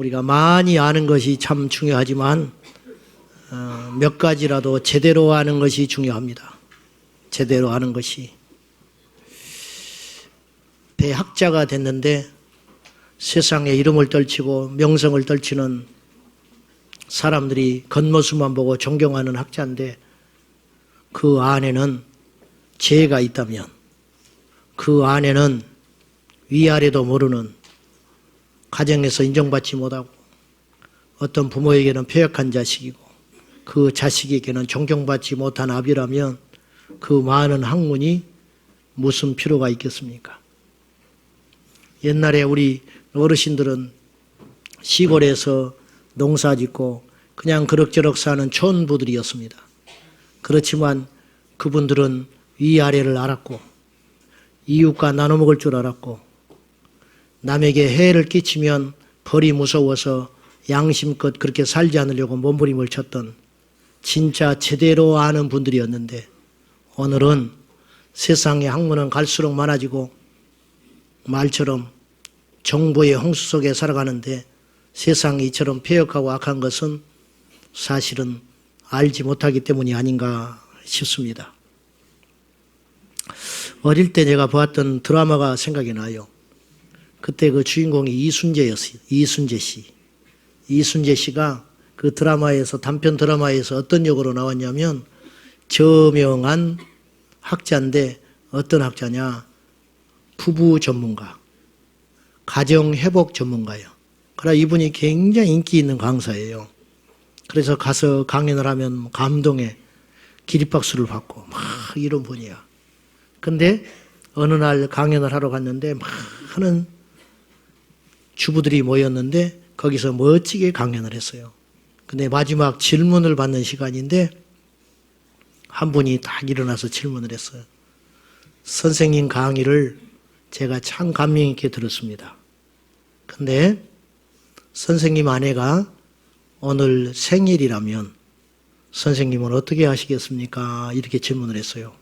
우리가 많이 아는 것이 참 중요하지만 몇 가지라도 제대로 아는 것이 중요합니다. 제대로 아는 것이. 대학자가 됐는데 세상에 이름을 떨치고 명성을 떨치는 사람들이 겉모습만 보고 존경하는 학자인데 그 안에는 죄가 있다면, 그 안에는 위아래도 모르는, 가정에서 인정받지 못하고 어떤 부모에게는 폐역한 자식이고 그 자식에게는 존경받지 못한 아비라면 그 많은 학문이 무슨 필요가 있겠습니까? 옛날에 우리 어르신들은 시골에서 농사 짓고 그냥 그럭저럭 사는 촌부들이었습니다. 그렇지만 그분들은 위아래를 알았고 이웃과 나눠 먹을 줄 알았고 남에게 해를 끼치면 벌이 무서워서 양심껏 그렇게 살지 않으려고 몸부림을 쳤던 진짜 제대로 아는 분들이었는데 오늘은 세상의 학문은 갈수록 많아지고 말처럼 정보의 홍수 속에 살아가는데 세상이 이처럼 폐역하고 악한 것은 사실은 알지 못하기 때문이 아닌가 싶습니다. 어릴 때 제가 보았던 드라마가 생각이 나요. 그때 그 주인공이 이순재였어요. 이순재 씨. 이순재 씨가 그 드라마에서, 단편 드라마에서 어떤 역으로 나왔냐면 저명한 학자인데 어떤 학자냐? 부부 전문가, 가정회복 전문가예요. 그러나 이분이 굉장히 인기 있는 강사예요. 그래서 가서 강연을 하면 감동에 기립박수를 받고 막 이런 분이야. 근데 어느 날 강연을 하러 갔는데 많은 주부들이 모였는데 거기서 멋지게 강연을 했어요. 근데 마지막 질문을 받는 시간인데 한 분이 딱 일어나서 질문을 했어요. 선생님 강의를 제가 참 감명 있게 들었습니다. 근데 선생님 아내가 오늘 생일이라면 선생님은 어떻게 하시겠습니까? 이렇게 질문을 했어요.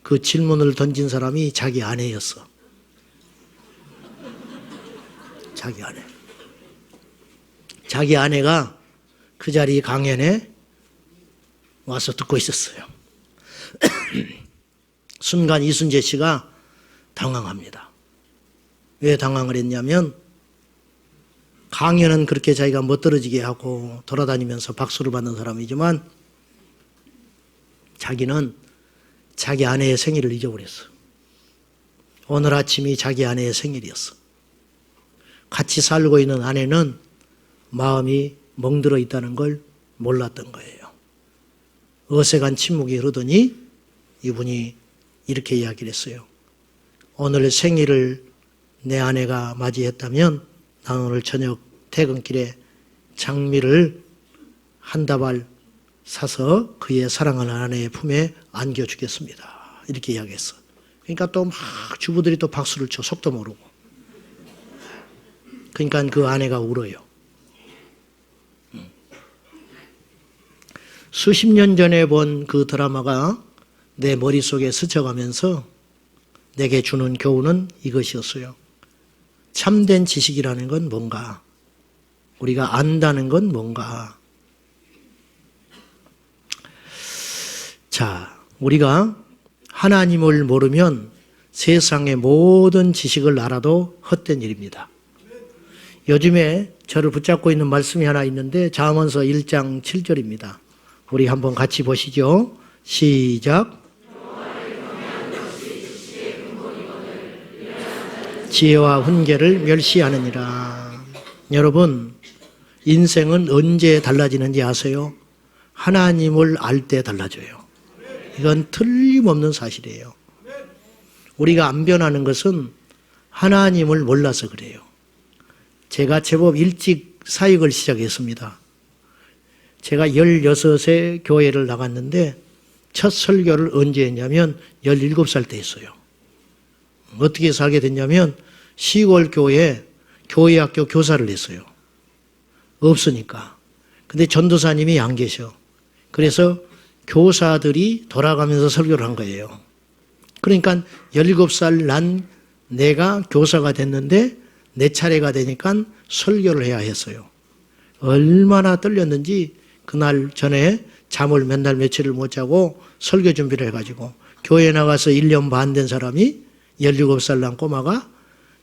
그 질문을 던진 사람이 자기 아내였어. 자기 아내. 자기 아내가 그 자리 강연에 와서 듣고 있었어요. 순간 이순재 씨가 당황합니다. 왜 당황을 했냐면 강연은 그렇게 자기가 멋들어지게 하고 돌아다니면서 박수를 받는 사람이지만 자기는 자기 아내의 생일을 잊어버렸어. 오늘 아침이 자기 아내의 생일이었어. 같이 살고 있는 아내는 마음이 멍들어 있다는 걸 몰랐던 거예요. 어색한 침묵이 흐르더니 이분이 이렇게 이야기를 했어요. 오늘 생일을 내 아내가 맞이했다면 난 오늘 저녁 퇴근길에 장미를 한 다발 사서 그의 사랑하는 아내의 품에 안겨주겠습니다. 이렇게 이야기했어. 그러니까 또 막 주부들이 또 박수를 쳐, 속도 모르고. 그러니까 그 아내가 울어요. 수십 년 전에 본 그 드라마가 내 머릿속에 스쳐가면서 내게 주는 교훈은 이것이었어요. 참된 지식이라는 건 뭔가? 우리가 안다는 건 뭔가? 자, 우리가 하나님을 모르면 세상의 모든 지식을 알아도 헛된 일입니다. 요즘에 저를 붙잡고 있는 말씀이 하나 있는데 잠언서 1장 7절입니다. 우리 한번 같이 보시죠. 시작. 지혜와 훈계를 멸시하느니라. 여러분, 인생은 언제 달라지는지 아세요? 하나님을 알 때 달라져요. 이건 틀림없는 사실이에요. 우리가 안 변하는 것은 하나님을 몰라서 그래요. 제가 제법 일찍 사역을 시작했습니다. 제가 16세 교회를 나갔는데 첫 설교를 언제 했냐면 17살 때 했어요. 어떻게 살게 됐냐면 시골 교회학교 교사를 했어요. 없으니까. 근데 전도사님이 안 계셔. 그래서 교사들이 돌아가면서 설교를 한 거예요. 그러니까 17살 난 내가 교사가 됐는데 내 차례가 되니까 설교를 해야 했어요. 얼마나 떨렸는지 그날 전에 잠을 몇 날 며칠을 못 자고 설교 준비를 해가지고 교회 나가서 1년 반 된 사람이 17살 난 꼬마가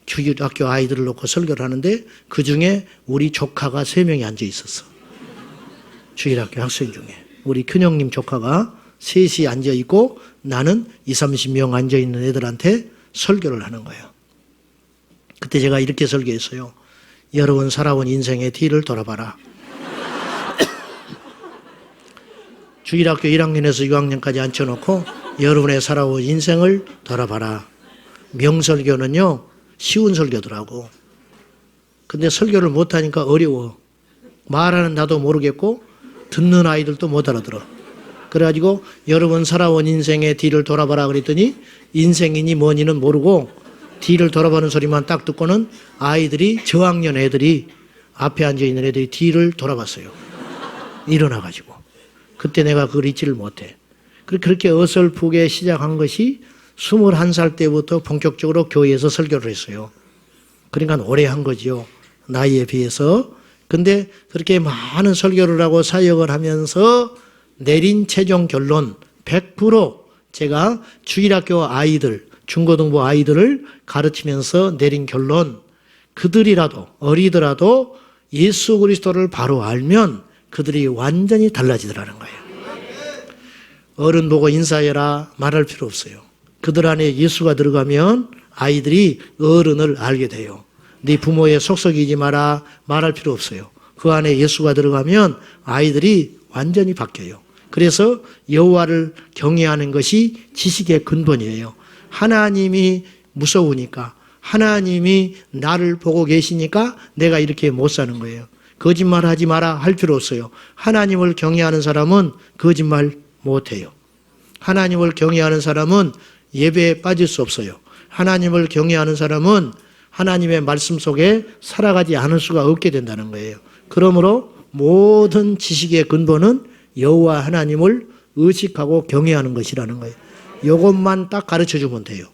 주일학교 아이들을 놓고 설교를 하는데 그중에 우리 조카가 3명이 앉아 있었어. 주일학교 학생 중에. 우리 큰형님 조카가 셋이 앉아 있고 나는 20, 30명 앉아 있는 애들한테 설교를 하는 거예요. 그때 제가 이렇게 설교했어요. 여러분 살아온 인생의 뒤를 돌아봐라. 주일학교 1학년에서 6학년까지 앉혀놓고 여러분의 살아온 인생을 돌아봐라. 명설교는요 쉬운 설교더라고. 근데 설교를 못하니까 어려워. 말하는 나도 모르겠고 듣는 아이들도 못 알아들어. 그래가지고 여러분 살아온 인생의 뒤를 돌아봐라 그랬더니 인생이니 뭐니는 모르고 뒤를 돌아보는 소리만 딱 듣고는 아이들이 저학년 애들이 앞에 앉아있는 애들이 뒤를 돌아봤어요. 일어나가지고. 그때 내가 그걸 잊지를 못해. 그렇게 어설프게 시작한 것이 21살 때부터 본격적으로 교회에서 설교를 했어요. 그러니까 오래 한 거지요. 나이에 비해서. 근데 그렇게 많은 설교를 하고 사역을 하면서 내린 최종 결론 100% 제가 주일학교 아이들, 중고등부 아이들을 가르치면서 내린 결론 그들이라도 어리더라도 예수 그리스도를 바로 알면 그들이 완전히 달라지더라는 거예요. 어른 보고 인사해라 말할 필요 없어요. 그들 안에 예수가 들어가면 아이들이 어른을 알게 돼요. 네 부모의 속썩이지 마라 말할 필요 없어요. 그 안에 예수가 들어가면 아이들이 완전히 바뀌어요. 그래서 여호와를 경외하는 것이 지식의 근본이에요. 하나님이 무서우니까 하나님이 나를 보고 계시니까 내가 이렇게 못 사는 거예요. 거짓말하지 마라 할 필요 없어요. 하나님을 경외하는 사람은 거짓말 못해요. 하나님을 경외하는 사람은 예배에 빠질 수 없어요. 하나님을 경외하는 사람은 하나님의 말씀 속에 살아가지 않을 수가 없게 된다는 거예요. 그러므로 모든 지식의 근본은 여호와 하나님을 의식하고 경외하는 것이라는 거예요. 이것만 딱 가르쳐주면 돼요.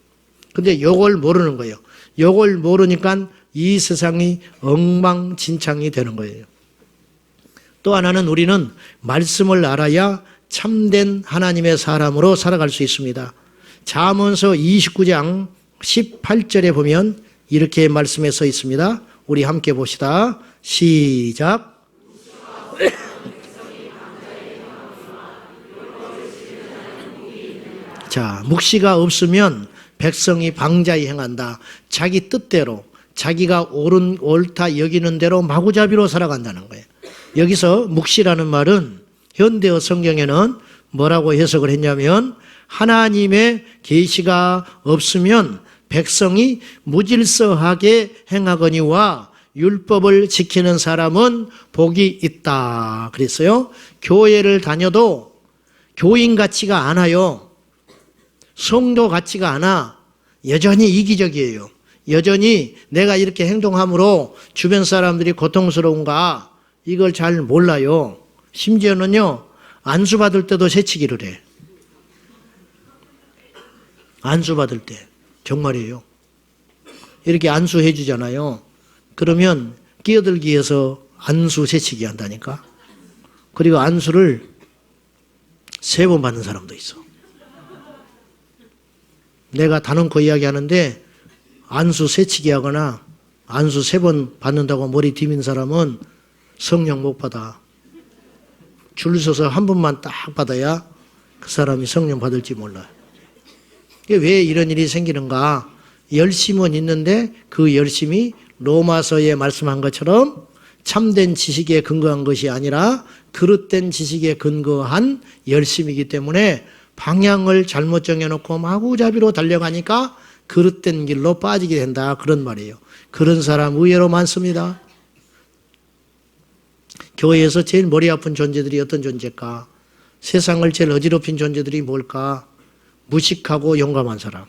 근데 이걸 모르는 거예요. 이걸 모르니까 이 세상이 엉망진창이 되는 거예요. 또 하나는 우리는 말씀을 알아야 참된 하나님의 사람으로 살아갈 수 있습니다. 잠언서 29장 18절에 보면 이렇게 말씀에 써 있습니다. 우리 함께 봅시다. 시작. 자, 묵시가 없으면 백성이 방자히 행한다. 자기 뜻대로 자기가 옳다 여기는 대로 마구잡이로 살아간다는 거예요. 여기서 묵시라는 말은 현대어 성경에는 뭐라고 해석을 했냐면 하나님의 계시가 없으면 백성이 무질서하게 행하거니와 율법을 지키는 사람은 복이 있다 그랬어요. 교회를 다녀도 교인 같지가 않아요. 성도 같지가 않아. 여전히 이기적이에요. 여전히 내가 이렇게 행동함으로 주변 사람들이 고통스러운가 이걸 잘 몰라요. 심지어는요 안수받을 때도 새치기를 해. 안수받을 때 정말이에요. 이렇게 안수해 주잖아요. 그러면 끼어들기 위해서 안수 새치기 한다니까. 그리고 안수를 3번 받는 사람도 있어. 내가 단언코 이야기하는데 안수 새치기 하거나 안수 3번 받는다고 머리 디민 사람은 성령 못 받아. 줄 서서 한 번만 딱 받아야 그 사람이 성령 받을지 몰라요. 왜 이런 일이 생기는가? 열심은 있는데 그 열심이 로마서에 말씀한 것처럼 참된 지식에 근거한 것이 아니라 그릇된 지식에 근거한 열심이기 때문에 방향을 잘못 정해놓고 마구잡이로 달려가니까 그릇된 길로 빠지게 된다 그런 말이에요. 그런 사람 의외로 많습니다. 교회에서 제일 머리 아픈 존재들이 어떤 존재일까? 세상을 제일 어지럽힌 존재들이 뭘까? 무식하고 용감한 사람,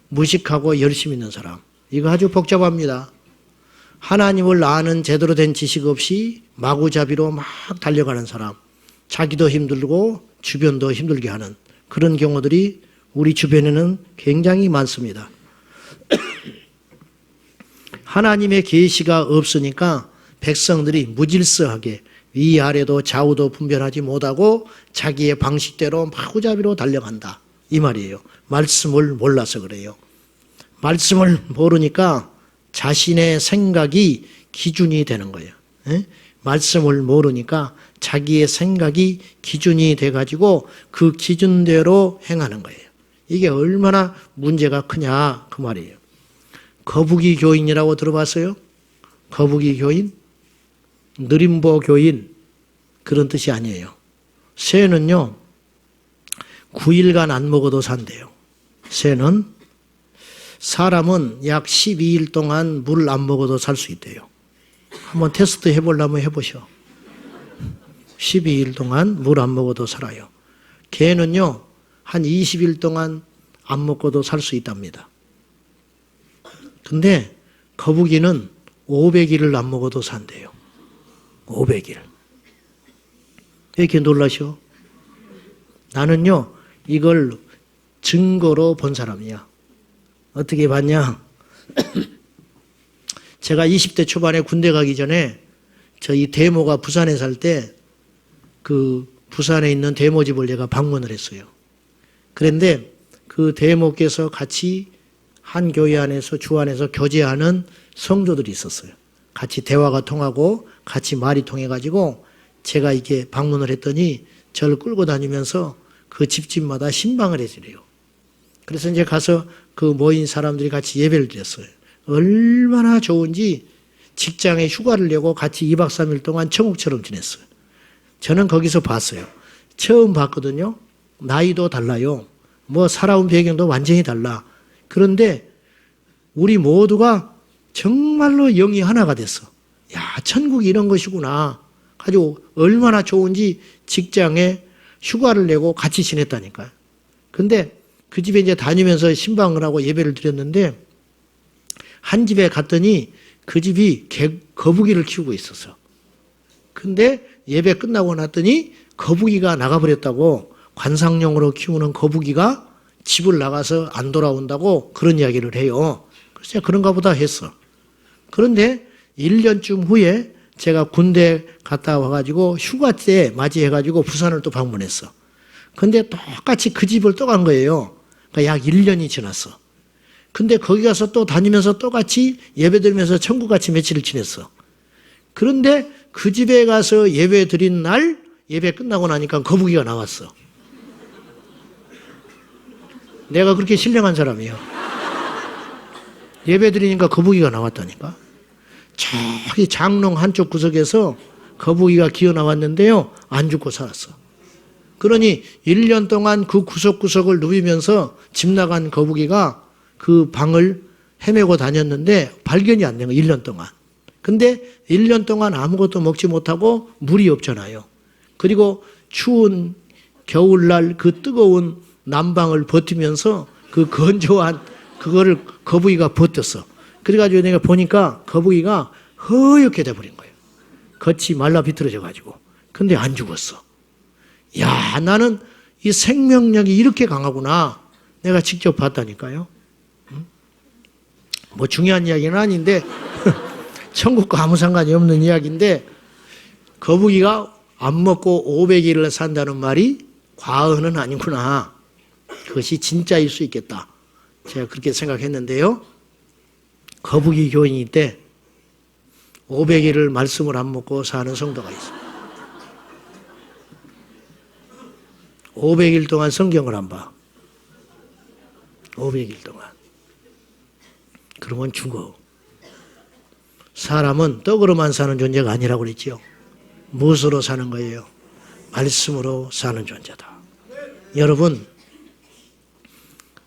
무식하고 열심 있는 사람. 이거 아주 복잡합니다. 하나님을 아는 제대로 된 지식 없이 마구잡이로 막 달려가는 사람, 자기도 힘들고 주변도 힘들게 하는 그런 경우들이 우리 주변에는 굉장히 많습니다. 하나님의 계시가 없으니까 백성들이 무질서하게 위아래도 좌우도 분별하지 못하고 자기의 방식대로 마구잡이로 달려간다. 이 말이에요. 말씀을 몰라서 그래요. 말씀을 모르니까 자신의 생각이 기준이 되는 거예요. 말씀을 모르니까 자기의 생각이 기준이 돼가지고 그 기준대로 행하는 거예요. 이게 얼마나 문제가 크냐 그 말이에요. 거북이 교인이라고 들어봤어요? 거북이 교인? 느림보 교인 그런 뜻이 아니에요. 새는요 9일간 안 먹어도 산대요. 새는 사람은 약 12일 동안 물 안 먹어도 살 수 있대요. 한번 테스트 해보려면 해보셔. 12일 동안 물 안 먹어도 살아요. 개는요 한 20일 동안 안 먹고도 살 수 있답니다. 근데 거북이는 500일을 안 먹어도 산대요. 500일. 왜 이렇게 놀라셔? 나는요 이걸 증거로 본 사람이야. 어떻게 봤냐? 제가 20대 초반에 군대 가기 전에 저희 대모가 부산에 살 때 그 부산에 있는 대모집을 제가 방문을 했어요. 그런데 그 대모께서 같이 한 교회 안에서 주 안에서 교제하는 성도들이 있었어요. 같이 대화가 통하고 같이 말이 통해가지고 제가 이렇게 방문을 했더니 저를 끌고 다니면서 그 집집마다 신방을 해주래요. 그래서 이제 가서 그 모인 사람들이 같이 예배를 드렸어요. 얼마나 좋은지 직장에 휴가를 내고 같이 2박 3일 동안 천국처럼 지냈어요. 저는 거기서 봤어요. 처음 봤거든요. 나이도 달라요. 뭐 살아온 배경도 완전히 달라. 그런데 우리 모두가 정말로 영이 하나가 됐어. 야, 천국이 이런 것이구나. 가지고 얼마나 좋은지 직장에 휴가를 내고 같이 지냈다니까요. 근데 그 집에 이제 다니면서 신방을 하고 예배를 드렸는데 한 집에 갔더니 그 집이 거북이를 키우고 있었어. 근데 예배 끝나고 났더니 거북이가 나가버렸다고, 관상용으로 키우는 거북이가 집을 나가서 안 돌아온다고 그런 이야기를 해요. 그래서 제가 그런가 보다 했어. 그런데 1년쯤 후에 제가 군대 갔다 와가지고 휴가 때 맞이해가지고 부산을 또 방문했어. 근데 똑같이 그 집을 또 간 거예요. 그러니까 약 1년이 지났어. 근데 거기 가서 또 다니면서 똑같이 예배 드리면서 천국같이 며칠을 지냈어. 그런데 그 집에 가서 예배 드린 날 예배 끝나고 나니까 거북이가 나왔어. 내가 그렇게 신령한 사람이에요. 예배 드리니까 거북이가 나왔다니까. 저기 장롱 한쪽 구석에서 거북이가 기어 나왔는데요. 안 죽고 살았어. 그러니 1년 동안 그 구석구석을 누비면서 집 나간 거북이가 그 방을 헤매고 다녔는데 발견이 안 된 거예요. 1년 동안. 근데 1년 동안 아무것도 먹지 못하고 물이 없잖아요. 그리고 추운 겨울날 그 뜨거운 난방을 버티면서 그 건조한 그거를 거북이가 버텼어. 그래가지고 내가 보니까 거북이가 허옇게 돼버린 거예요. 겉이 말라 비틀어져 가지고. 근데 안 죽었어. 야, 나는 이 생명력이 이렇게 강하구나. 내가 직접 봤다니까요. 뭐 중요한 이야기는 아닌데 천국과 아무 상관이 없는 이야기인데, 거북이가 안 먹고 500일을 산다는 말이 과언은 아니구나. 그것이 진짜일 수 있겠다. 제가 그렇게 생각했는데요. 거북이 교인이 때 500일을 말씀을 안 먹고 사는 성도가 있어요. 500일 동안 성경을 안 봐. 500일 동안. 그러면 죽어. 사람은 떡으로만 사는 존재가 아니라고 그랬지요. 무엇으로 사는 거예요? 말씀으로 사는 존재다. 여러분,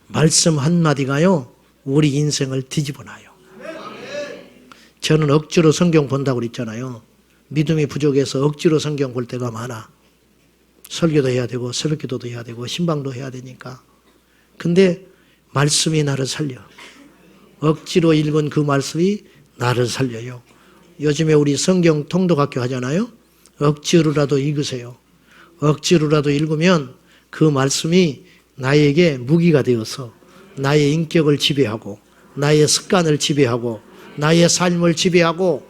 말씀 한마디가요, 우리 인생을 뒤집어놔요. 저는 억지로 성경 본다고 그랬잖아요. 믿음이 부족해서 억지로 성경 볼 때가 많아. 설교도 해야 되고 새벽기도도 해야 되고 신방도 해야 되니까. 근데 말씀이 나를 살려. 억지로 읽은 그 말씀이 나를 살려요. 요즘에 우리 성경 통독학교 하잖아요. 억지로라도 읽으세요. 억지로라도 읽으면 그 말씀이 나에게 무기가 되어서 나의 인격을 지배하고 나의 습관을 지배하고 나의 삶을 지배하고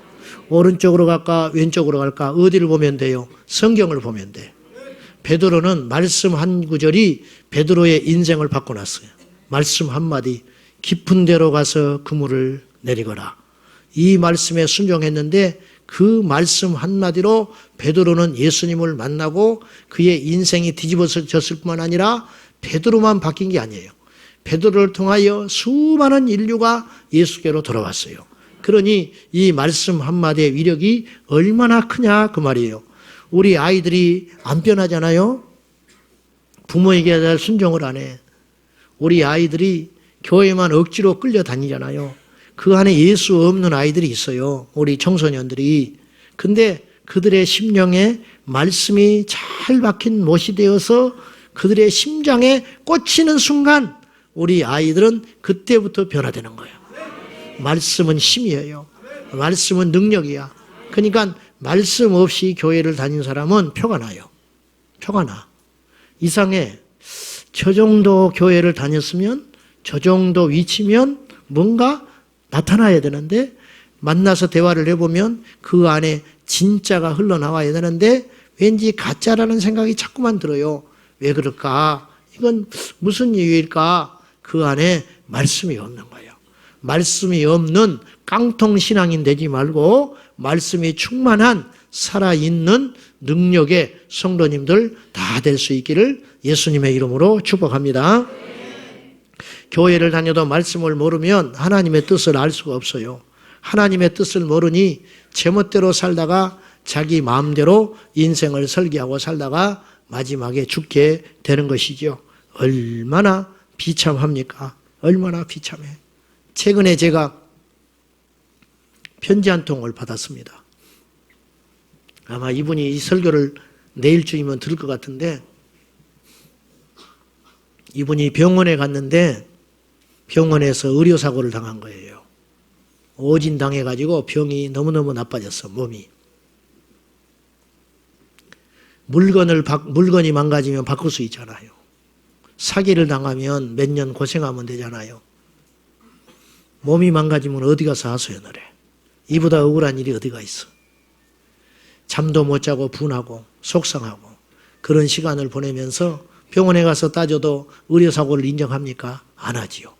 오른쪽으로 갈까 왼쪽으로 갈까 어디를 보면 돼요? 성경을 보면 돼. 베드로는 말씀 한 구절이 베드로의 인생을 바꿔놨어요. 말씀 한마디, 깊은 데로 가서 그물을 내리거라. 이 말씀에 순종했는데 그 말씀 한마디로 베드로는 예수님을 만나고 그의 인생이 뒤집어졌을 뿐만 아니라 베드로만 바뀐 게 아니에요. 베드로를 통하여 수많은 인류가 예수께로 돌아왔어요. 그러니 이 말씀 한마디의 위력이 얼마나 크냐 그 말이에요. 우리 아이들이 안 변하잖아요. 부모에게 잘 순종을 안 해. 우리 아이들이 교회만 억지로 끌려다니잖아요. 그 안에 예수 없는 아이들이 있어요. 우리 청소년들이. 근데 그들의 심령에 말씀이 잘 박힌 못이 되어서 그들의 심장에 꽂히는 순간 우리 아이들은 그때부터 변화되는 거예요. 말씀은 힘이에요. 말씀은 능력이야. 그러니까 말씀 없이 교회를 다닌 사람은 표가 나요. 표가 나. 이상해. 저 정도 교회를 다녔으면 저 정도 위치면 뭔가 나타나야 되는데 만나서 대화를 해보면 그 안에 진짜가 흘러나와야 되는데 왠지 가짜라는 생각이 자꾸만 들어요. 왜 그럴까? 이건 무슨 이유일까? 그 안에 말씀이 없는 거예요. 말씀이 없는 깡통 신앙인 되지 말고 말씀이 충만한 살아있는 능력의 성도님들 다 될 수 있기를 예수님의 이름으로 축복합니다. 교회를 다녀도 말씀을 모르면 하나님의 뜻을 알 수가 없어요. 하나님의 뜻을 모르니 제멋대로 살다가 자기 마음대로 인생을 설계하고 살다가 마지막에 죽게 되는 것이죠. 얼마나 비참합니까? 얼마나 비참해. 최근에 제가 편지 한 통을 받았습니다. 아마 이분이 이 설교를 내일쯤이면 들을 것 같은데 이분이 병원에 갔는데 병원에서 의료사고를 당한 거예요. 오진당해가지고 병이 너무너무 나빠졌어, 몸이. 물건이 망가지면 바꿀 수 있잖아요. 사기를 당하면 몇 년 고생하면 되잖아요. 몸이 망가지면 어디 가서 하소연을 해. 이보다 억울한 일이 어디가 있어. 잠도 못 자고 분하고 속상하고 그런 시간을 보내면서 병원에 가서 따져도 의료사고를 인정합니까? 안 하지요.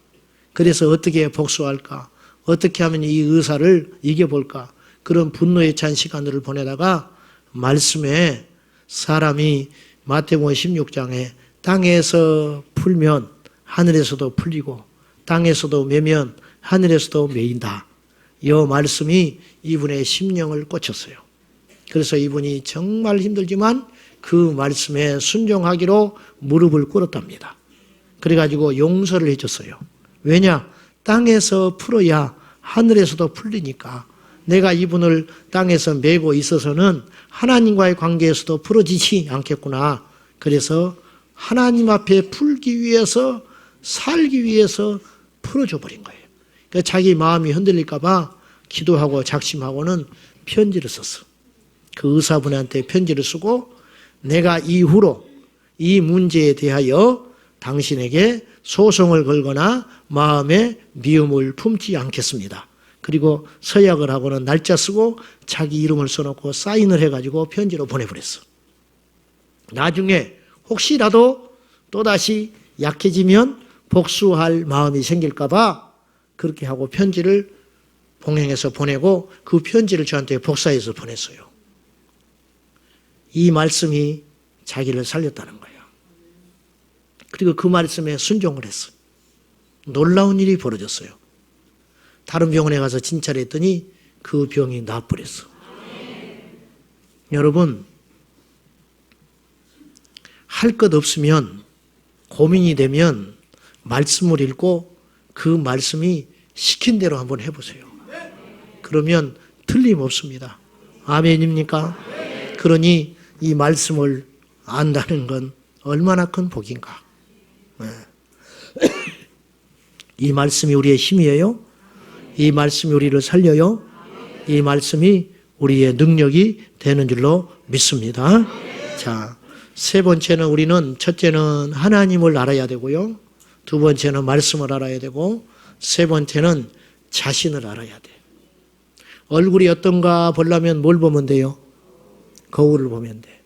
그래서 어떻게 복수할까? 어떻게 하면 이 의사를 이겨볼까? 그런 분노에 찬 시간들을 보내다가 말씀에 사람이 마태복음 16장에 땅에서 풀면 하늘에서도 풀리고 땅에서도 매면 하늘에서도 매인다. 이 말씀이 이분의 심령을 꽂혔어요. 그래서 이분이 정말 힘들지만 그 말씀에 순종하기로 무릎을 꿇었답니다. 그래가지고 용서를 해줬어요. 왜냐? 땅에서 풀어야 하늘에서도 풀리니까. 내가 이분을 땅에서 메고 있어서는 하나님과의 관계에서도 풀어지지 않겠구나. 그래서 하나님 앞에 풀기 위해서 살기 위해서 풀어줘 버린 거예요. 그러니까 자기 마음이 흔들릴까 봐 기도하고 작심하고는 편지를 썼어. 그 의사분한테 편지를 쓰고 내가 이후로 이 문제에 대하여 당신에게 소송을 걸거나 마음에 미움을 품지 않겠습니다. 그리고 서약을 하고는 날짜 쓰고 자기 이름을 써놓고 사인을 해가지고 편지로 보내버렸어. 나중에 혹시라도 또다시 약해지면 복수할 마음이 생길까 봐 그렇게 하고 편지를 봉행해서 보내고 그 편지를 저한테 복사해서 보냈어요. 이 말씀이 자기를 살렸다는 거예요. 그리고 그 말씀에 순종을 했어. 놀라운 일이 벌어졌어요. 다른 병원에 가서 진찰을 했더니 그 병이 나아버렸어. 여러분, 할 것 없으면 고민이 되면 말씀을 읽고 그 말씀이 시킨 대로 한번 해보세요. 그러면 틀림없습니다. 아멘입니까? 그러니 이 말씀을 안다는 건 얼마나 큰 복인가. 이 말씀이 우리의 힘이에요. 이 말씀이 우리를 살려요. 이 말씀이 우리의 능력이 되는 줄로 믿습니다. 자, 세 번째는 우리는 첫째는 하나님을 알아야 되고요. 두 번째는 말씀을 알아야 되고 세 번째는 자신을 알아야 돼. 얼굴이 어떤가 보려면 뭘 보면 돼요? 거울을 보면 돼.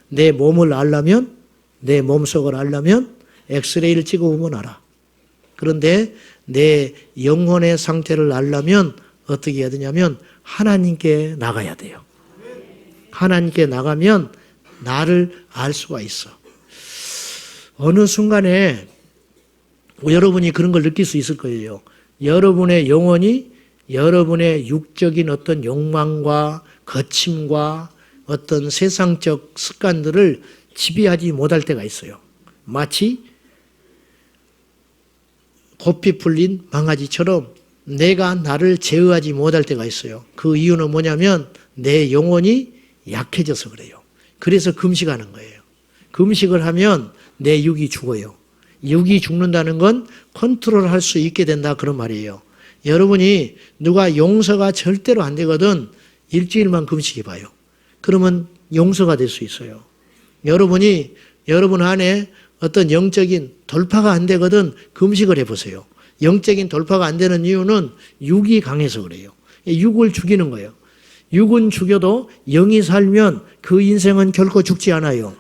내 몸을 알려면, 내 몸속을 알려면 엑스레이를 찍어보면 알아. 그런데 내 영혼의 상태를 알려면 어떻게 해야 되냐면 하나님께 나가야 돼요. 하나님께 나가면 나를 알 수가 있어. 어느 순간에 여러분이 그런 걸 느낄 수 있을 거예요. 여러분의 영혼이 여러분의 육적인 어떤 욕망과 거침과 어떤 세상적 습관들을 지배하지 못할 때가 있어요. 마치 고삐 풀린 망아지처럼 내가 나를 제어하지 못할 때가 있어요. 그 이유는 뭐냐면 내 영혼이 약해져서 그래요. 그래서 금식하는 거예요. 금식을 하면 내 육이 죽어요. 육이 죽는다는 건 컨트롤할 수 있게 된다 그런 말이에요. 여러분이 누가 용서가 절대로 안 되거든 일주일만 금식해봐요. 그러면 용서가 될 수 있어요. 여러분이 여러분 안에 어떤 영적인 돌파가 안 되거든 금식을 해보세요. 영적인 돌파가 안 되는 이유는 육이 강해서 그래요. 육을 죽이는 거예요. 육은 죽여도 영이 살면 그 인생은 결코 죽지 않아요.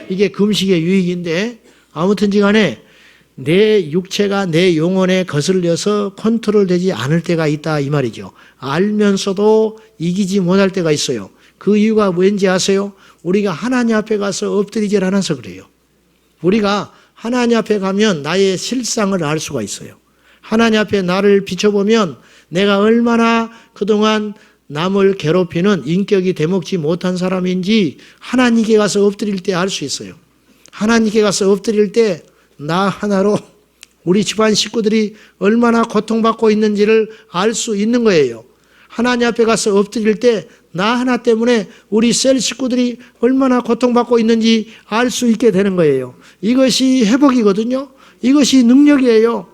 이게 금식의 유익인데 아무튼지 간에 내 육체가 내 영혼에 거슬려서 컨트롤되지 않을 때가 있다 이 말이죠. 알면서도 이기지 못할 때가 있어요. 그 이유가 왠지 아세요? 우리가 하나님 앞에 가서 엎드리질 않아서 그래요. 우리가 하나님 앞에 가면 나의 실상을 알 수가 있어요. 하나님 앞에 나를 비춰보면 내가 얼마나 그동안 남을 괴롭히는 인격이 되먹지 못한 사람인지 하나님께 가서 엎드릴 때 알 수 있어요. 하나님께 가서 엎드릴 때 나 하나로 우리 집안 식구들이 얼마나 고통받고 있는지를 알 수 있는 거예요. 하나님 앞에 가서 엎드릴 때 나 하나 때문에 우리 셀 식구들이 얼마나 고통받고 있는지 알 수 있게 되는 거예요. 이것이 회복이거든요. 이것이 능력이에요.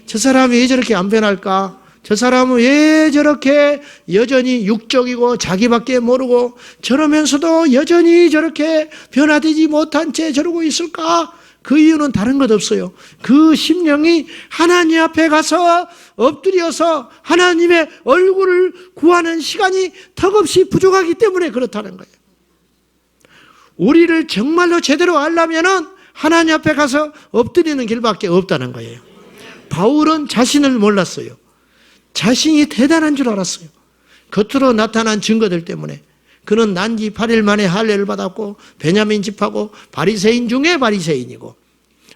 저 사람이 왜 저렇게 안 변할까? 저 사람은 왜 저렇게 여전히 육적이고 자기밖에 모르고 저러면서도 여전히 저렇게 변화되지 못한 채 저러고 있을까? 그 이유는 다른 것 없어요. 그 심령이 하나님 앞에 가서 엎드려서 하나님의 얼굴을 구하는 시간이 턱없이 부족하기 때문에 그렇다는 거예요. 우리를 정말로 제대로 알려면은 하나님 앞에 가서 엎드리는 길밖에 없다는 거예요. 바울은 자신을 몰랐어요. 자신이 대단한 줄 알았어요. 겉으로 나타난 증거들 때문에. 그는 난지 8일 만에 할례를 받았고 베냐민 집하고 바리새인 중에 바리새인이고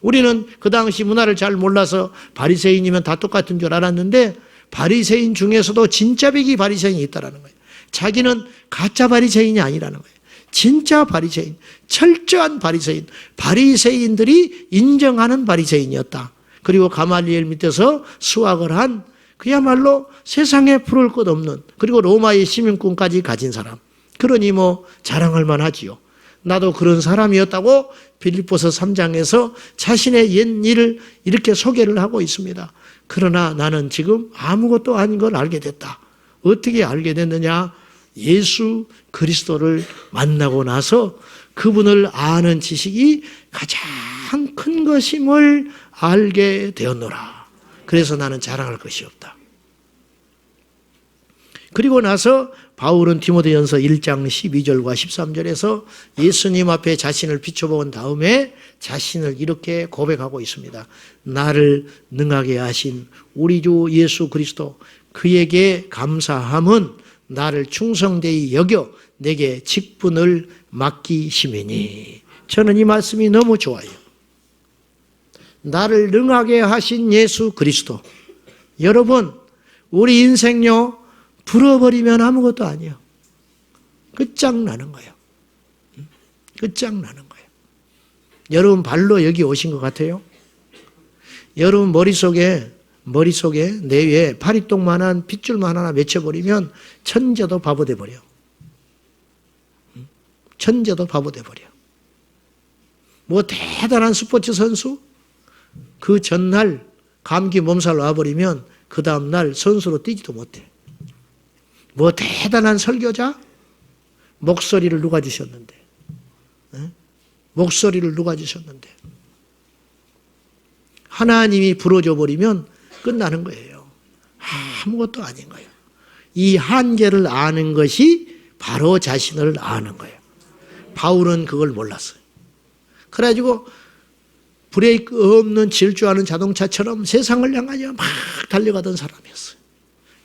우리는 그 당시 문화를 잘 몰라서 바리새인이면 다 똑같은 줄 알았는데 바리새인 중에서도 진짜 백이 바리새인이 있다는 거예요. 자기는 가짜 바리새인이 아니라는 거예요. 진짜 바리새인, 철저한 바리새인, 바리새인들이 인정하는 바리새인이었다. 그리고 가말리엘 밑에서 수학을 한 그야말로 세상에 부를 것 없는 그리고 로마의 시민권까지 가진 사람. 그러니 뭐 자랑할 만하지요. 나도 그런 사람이었다고 빌립보서 3장에서 자신의 옛 일을 이렇게 소개를 하고 있습니다. 그러나 나는 지금 아무것도 아닌 걸 알게 됐다. 어떻게 알게 됐느냐? 예수 그리스도를 만나고 나서 그분을 아는 지식이 가장 큰 것임을 알게 되었노라. 그래서 나는 자랑할 것이 없다. 그리고 나서 바울은 디모데전서 1장 12절과 13절에서 예수님 앞에 자신을 비춰본 다음에 자신을 이렇게 고백하고 있습니다. 나를 능하게 하신 우리 주 예수 그리스도 그에게 감사함은 나를 충성되이 여겨 내게 직분을 맡기심이니. 저는 이 말씀이 너무 좋아요. 나를 능하게 하신 예수 그리스도. 여러분 우리 인생요 불어버리면 아무것도 아니에요. 끝장나는 거예요. 끝장나는 거예요. 여러분 발로 여기 오신 것 같아요? 여러분 머릿속에 내외에 파리똥만한 핏줄만 하나 맺혀버리면 천재도 바보 돼버려. 천재도 바보 돼버려. 뭐 대단한 스포츠 선수? 그 전날 감기 몸살 와버리면 그 다음날 선수로 뛰지도 못해. 뭐 대단한 설교자? 목소리를 누가 주셨는데? 목소리를 누가 주셨는데? 하나님이 불어줘 버리면 끝나는 거예요. 아무것도 아닌 거예요. 이 한계를 아는 것이 바로 자신을 아는 거예요. 바울은 그걸 몰랐어요. 그래가지고 브레이크 없는 질주하는 자동차처럼 세상을 향하여 막 달려가던 사람이었어요.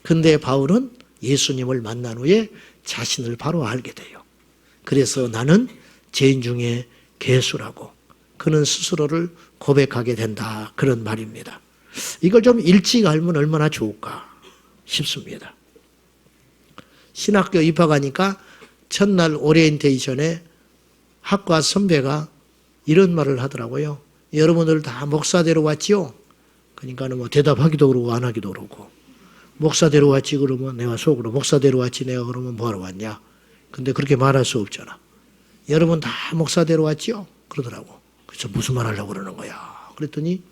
근데 바울은 예수님을 만난 후에 자신을 바로 알게 돼요. 그래서 나는 죄인 중에 괴수라고 그는 스스로를 고백하게 된다. 그런 말입니다. 이걸 좀 일찍 알면 얼마나 좋을까 싶습니다. 신학교 입학하니까 첫날 오리엔테이션에 학과 선배가 이런 말을 하더라고요. 여러분들 다 목사대로 왔지요? 그러니까 뭐 대답하기도 그러고 안 하기도 그러고 목사대로 왔지 그러면 내가 속으로 목사대로 왔지 내가 그러면 뭐하러 왔냐. 근데 그렇게 말할 수 없잖아. 여러분 다 목사대로 왔지요? 그러더라고. 그래서 무슨 말 하려고 그러는 거야. 그랬더니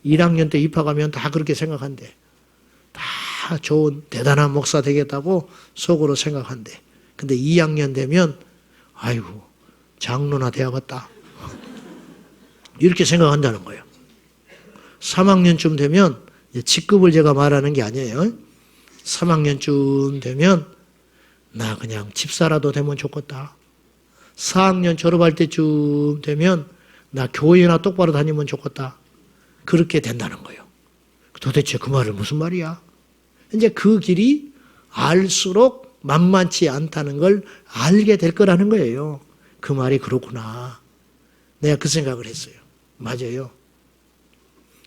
1학년 때 입학하면 다 그렇게 생각한대. 다 좋은 대단한 목사 되겠다고 속으로 생각한대. 근데 2학년 되면 아이고 장로나 돼야겠다. 이렇게 생각한다는 거예요. 3학년쯤 되면 직급을 제가 말하는 게 아니에요. 3학년쯤 되면 나 그냥 집사라도 되면 좋겠다. 4학년 졸업할 때쯤 되면 나 교회나 똑바로 다니면 좋겠다. 그렇게 된다는 거예요. 도대체 그 말은 무슨 말이야? 이제 그 길이 알수록 만만치 않다는 걸 알게 될 거라는 거예요. 그 말이 그렇구나. 내가 그 생각을 했어요. 맞아요.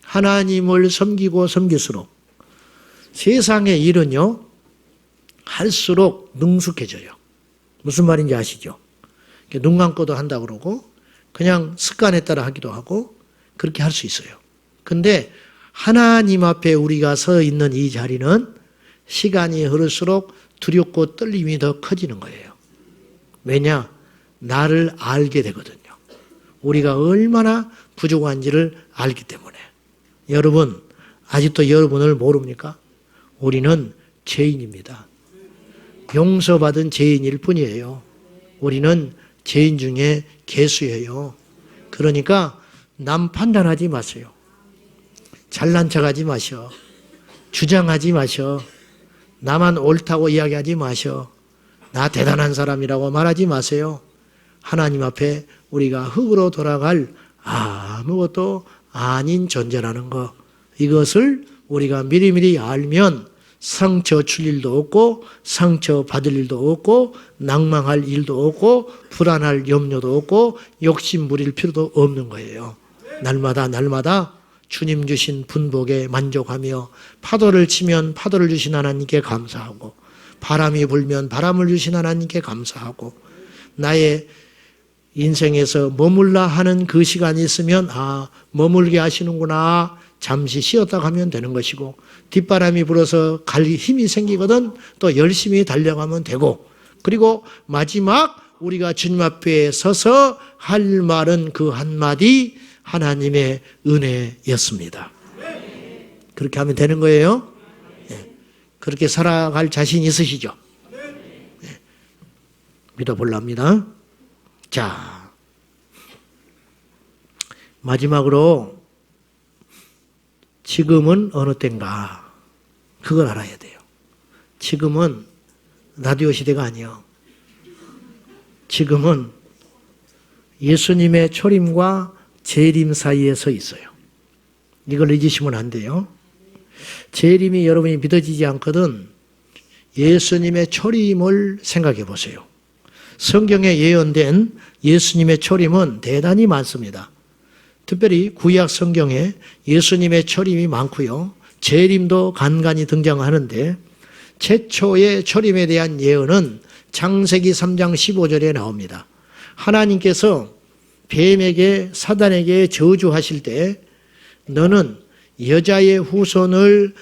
하나님을 섬기고 섬길수록 세상의 일은요, 할수록 능숙해져요. 무슨 말인지 아시죠? 눈 감고도 한다고 그러고, 그냥 습관에 따라 하기도 하고, 그렇게 할 수 있어요. 근데 하나님 앞에 우리가 서 있는 이 자리는 시간이 흐를수록 두렵고 떨림이 더 커지는 거예요. 왜냐? 나를 알게 되거든요. 우리가 얼마나 부족한지를 알기 때문에. 여러분, 아직도 여러분을 모릅니까? 우리는 죄인입니다. 용서받은 죄인일 뿐이에요. 우리는 죄인 중에 괴수예요. 그러니까 남 판단하지 마세요. 잘난 척하지 마셔. 주장하지 마셔. 나만 옳다고 이야기하지 마셔. 나 대단한 사람이라고 말하지 마세요. 하나님 앞에 우리가 흙으로 돌아갈 아무것도 아닌 존재라는 것, 이것을 우리가 미리미리 알면 상처 줄 일도 없고 상처 받을 일도 없고 낭망할 일도 없고 불안할 염려도 없고 욕심 부릴 필요도 없는 거예요. 날마다 주님 주신 분복에 만족하며 파도를 치면 파도를 주신 하나님께 감사하고 바람이 불면 바람을 주신 하나님께 감사하고 나의 인생에서 머물라 하는 그 시간이 있으면 머물게 하시는구나. 잠시 쉬었다 가면 되는 것이고 뒷바람이 불어서 갈 힘이 생기거든 또 열심히 달려가면 되고 그리고 마지막 우리가 주님 앞에 서서 할 말은 그 한마디 하나님의 은혜였습니다. 그렇게 하면 되는 거예요. 그렇게 살아갈 자신 있으시죠? 믿어볼랍니다. 자, 마지막으로 지금은 어느 때인가 그걸 알아야 돼요. 지금은 라디오 시대가 아니에요. 지금은 예수님의 초림과 재림 사이에 서 있어요. 이걸 잊으시면 안 돼요. 재림이 여러분이 믿어지지 않거든 예수님의 초림을 생각해 보세요. 성경에 예언된 예수님의 초림은 대단히 많습니다. 특별히 구약 성경에 예수님의 초림이 많고요. 재림도 간간히 등장하는데 최초의 초림에 대한 예언은 창세기 3장 15절에 나옵니다. 하나님께서 뱀에게 사단에게 저주하실 때 너는 여자의 후손의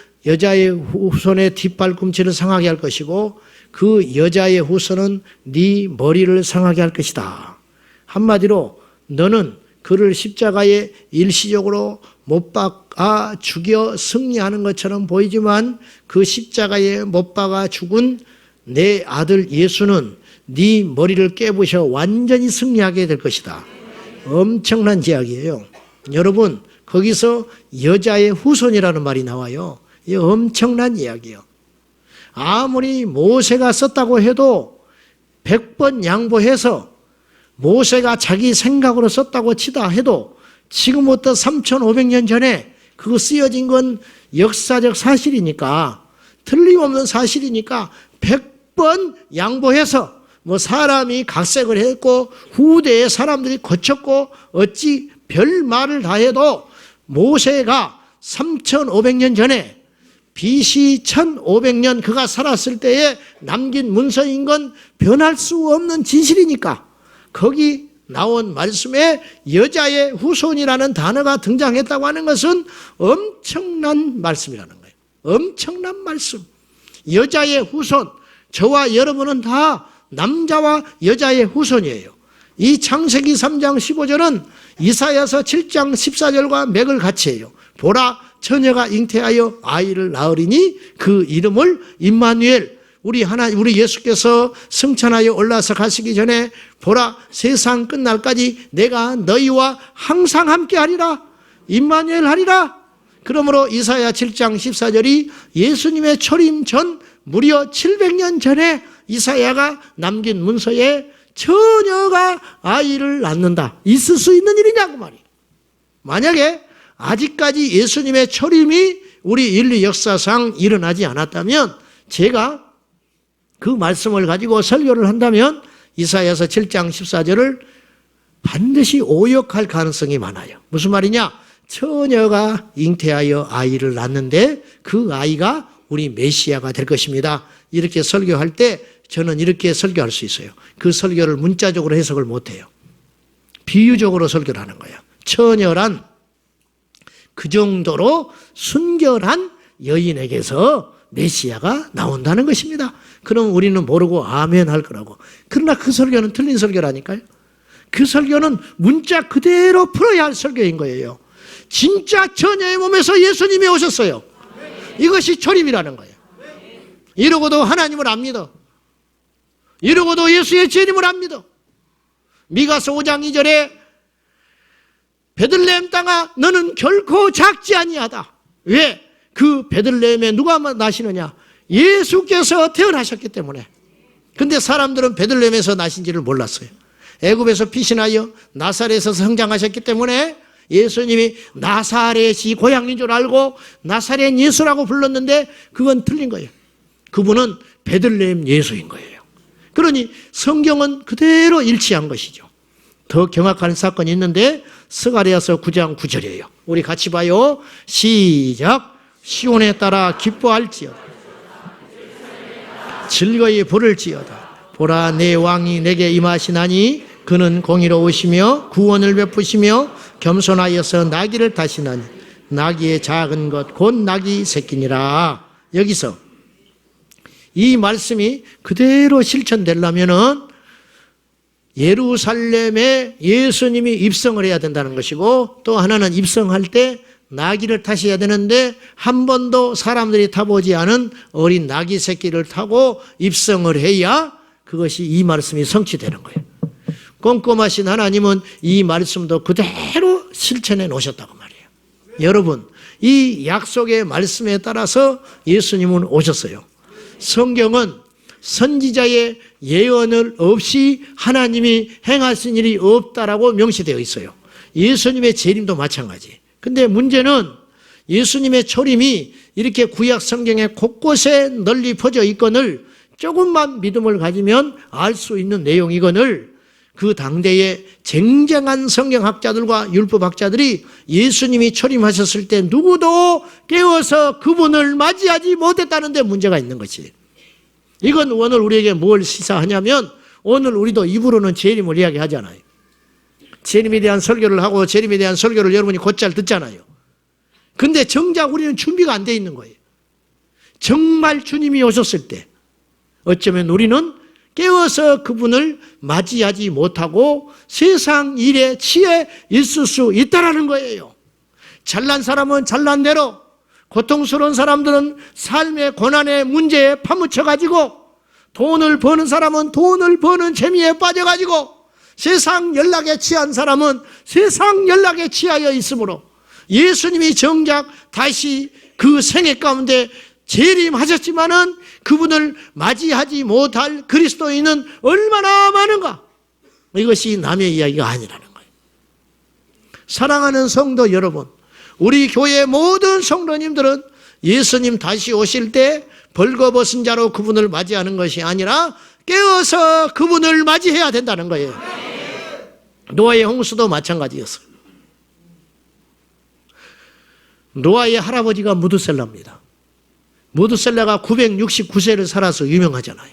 뒷발꿈치를 상하게 할 것이고 그 여자의 후손은 네 머리를 상하게 할 것이다. 한마디로 너는 그를 십자가에 일시적으로 못 박아 죽여 승리하는 것처럼 보이지만 그 십자가에 못 박아 죽은 내 아들 예수는 네 머리를 깨부셔 완전히 승리하게 될 것이다. 엄청난 이야기예요. 여러분 거기서 여자의 후손이라는 말이 나와요. 이 엄청난 이야기예요. 아무리 모세가 썼다고 해도 100번 양보해서 모세가 자기 생각으로 썼다고 치다 해도 지금부터 3,500년 전에 그거 쓰여진 건 역사적 사실이니까, 틀림없는 사실이니까 100번 양보해서 뭐 사람이 각색을 했고 후대에 사람들이 고쳤고 어찌 별 말을 다 해도 모세가 3,500년 전에 BC 1,500년 그가 살았을 때에 남긴 문서인 건 변할 수 없는 진실이니까 거기 나온 말씀에 여자의 후손이라는 단어가 등장했다고 하는 것은 엄청난 말씀이라는 거예요. 엄청난 말씀. 여자의 후손, 저와 여러분은 다 남자와 여자의 후손이에요. 이 창세기 3장 15절은 이사야서 7장 14절과 맥을 같이 해요. 보라, 처녀가 잉태하여 아이를 낳으리니 그 이름을 임마누엘. 우리 예수께서 승천하여 올라서 가시기 전에 보라, 세상 끝날까지 내가 너희와 항상 함께 하리라. 임마누엘 하리라. 그러므로 이사야 7장 14절이 예수님의 초림 전 무려 700년 전에 이사야가 남긴 문서에 처녀가 아이를 낳는다. 있을 수 있는 일이냐고 말이에요. 만약에 아직까지 예수님의 초림이 우리 인류 역사상 일어나지 않았다면 제가 그 말씀을 가지고 설교를 한다면 이사야서 7장 14절을 반드시 오역할 가능성이 많아요. 무슨 말이냐? 처녀가 잉태하여 아이를 낳는데 그 아이가 우리 메시아가 될 것입니다. 이렇게 설교할 때 저는 이렇게 설교할 수 있어요. 그 설교를 문자적으로 해석을 못해요. 비유적으로 설교를 하는 거예요. 처녀란 그 정도로 순결한 여인에게서 메시아가 나온다는 것입니다. 그럼 우리는 모르고 아멘 할 거라고. 그러나 그 설교는 틀린 설교라니까요. 그 설교는 문자 그대로 풀어야 할 설교인 거예요. 진짜 처녀의 몸에서 예수님이 오셨어요. 이것이 초림이라는 거예요. 이러고도 하나님을 안 믿어. 이러고도 예수의 재림을 안 믿어. 미가서 5장 2절에 베들레헴 땅아 너는 결코 작지 아니하다. 왜? 그 베들레헴에 누가 나시느냐? 예수께서 태어나셨기 때문에. 근데 사람들은 베들레헴에서 나신지를 몰랐어요. 애굽에서 피신하여 나사렛에서 성장하셨기 때문에 예수님이 나사렛이 고향인 줄 알고 나사렛 예수라고 불렀는데 그건 틀린 거예요. 그분은 베들레헴 예수인 거예요. 그러니 성경은 그대로 일치한 것이죠. 더 경악한 사건이 있는데 스가랴서 9장 9절이에요. 우리 같이 봐요. 시작. 시온에 따라 기뻐할지어다. 즐거이 부를지어다. 보라, 내 왕이 내게 임하시나니 그는 공의로우시며 구원을 베푸시며 겸손하여서 나귀를 타시나니 나귀의 작은 것 곧 나귀 새끼니라. 여기서 이 말씀이 그대로 실천되려면은 예루살렘에 예수님이 입성을 해야 된다는 것이고, 또 하나는 입성할 때 나귀를 타셔야 되는데 한 번도 사람들이 타보지 않은 어린 나귀 새끼를 타고 입성을 해야 그것이 이 말씀이 성취되는 거예요. 꼼꼼하신 하나님은 이 말씀도 그대로 실천해 놓으셨다고 말이에요. 여러분, 이 약속의 말씀에 따라서 예수님은 오셨어요. 성경은 선지자의 예언을 없이 하나님이 행하신 일이 없다라고 명시되어 있어요. 예수님의 재림도 마찬가지. 근데 문제는 예수님의 초림이 이렇게 구약 성경에 곳곳에 널리 퍼져 있거늘 조금만 믿음을 가지면 알 수 있는 내용이거늘 그 당대의 쟁쟁한 성경학자들과 율법학자들이 예수님이 초림하셨을 때 누구도 깨워서 그분을 맞이하지 못했다는 데 문제가 있는 것이. 이건 오늘 우리에게 뭘 시사하냐면 오늘 우리도 입으로는 재림을 이야기하잖아요. 재림에 대한 설교를 하고 재림에 대한 설교를 여러분이 곧잘 듣잖아요. 근데 정작 우리는 준비가 안 돼 있는 거예요. 정말 주님이 오셨을 때 어쩌면 우리는 깨워서 그분을 맞이하지 못하고 세상 일에 취해 있을 수 있다라는 거예요. 잘난 사람은 잘난 대로, 고통스러운 사람들은 삶의 고난의 문제에 파묻혀가지고, 돈을 버는 사람은 돈을 버는 재미에 빠져가지고, 세상 연락에 취한 사람은 세상 연락에 취하여 있으므로 예수님이 정작 다시 그 생애 가운데 재림하셨지만은 그분을 맞이하지 못할 그리스도인은 얼마나 많은가? 이것이 남의 이야기가 아니라는 거예요. 사랑하는 성도 여러분, 우리 교회 모든 성도님들은 예수님 다시 오실 때 벌거벗은 자로 그분을 맞이하는 것이 아니라 깨어서 그분을 맞이해야 된다는 거예요. 노아의 홍수도 마찬가지였어요. 노아의 할아버지가 무드셀라입니다. 무드셀라가 969세를 살아서 유명하잖아요.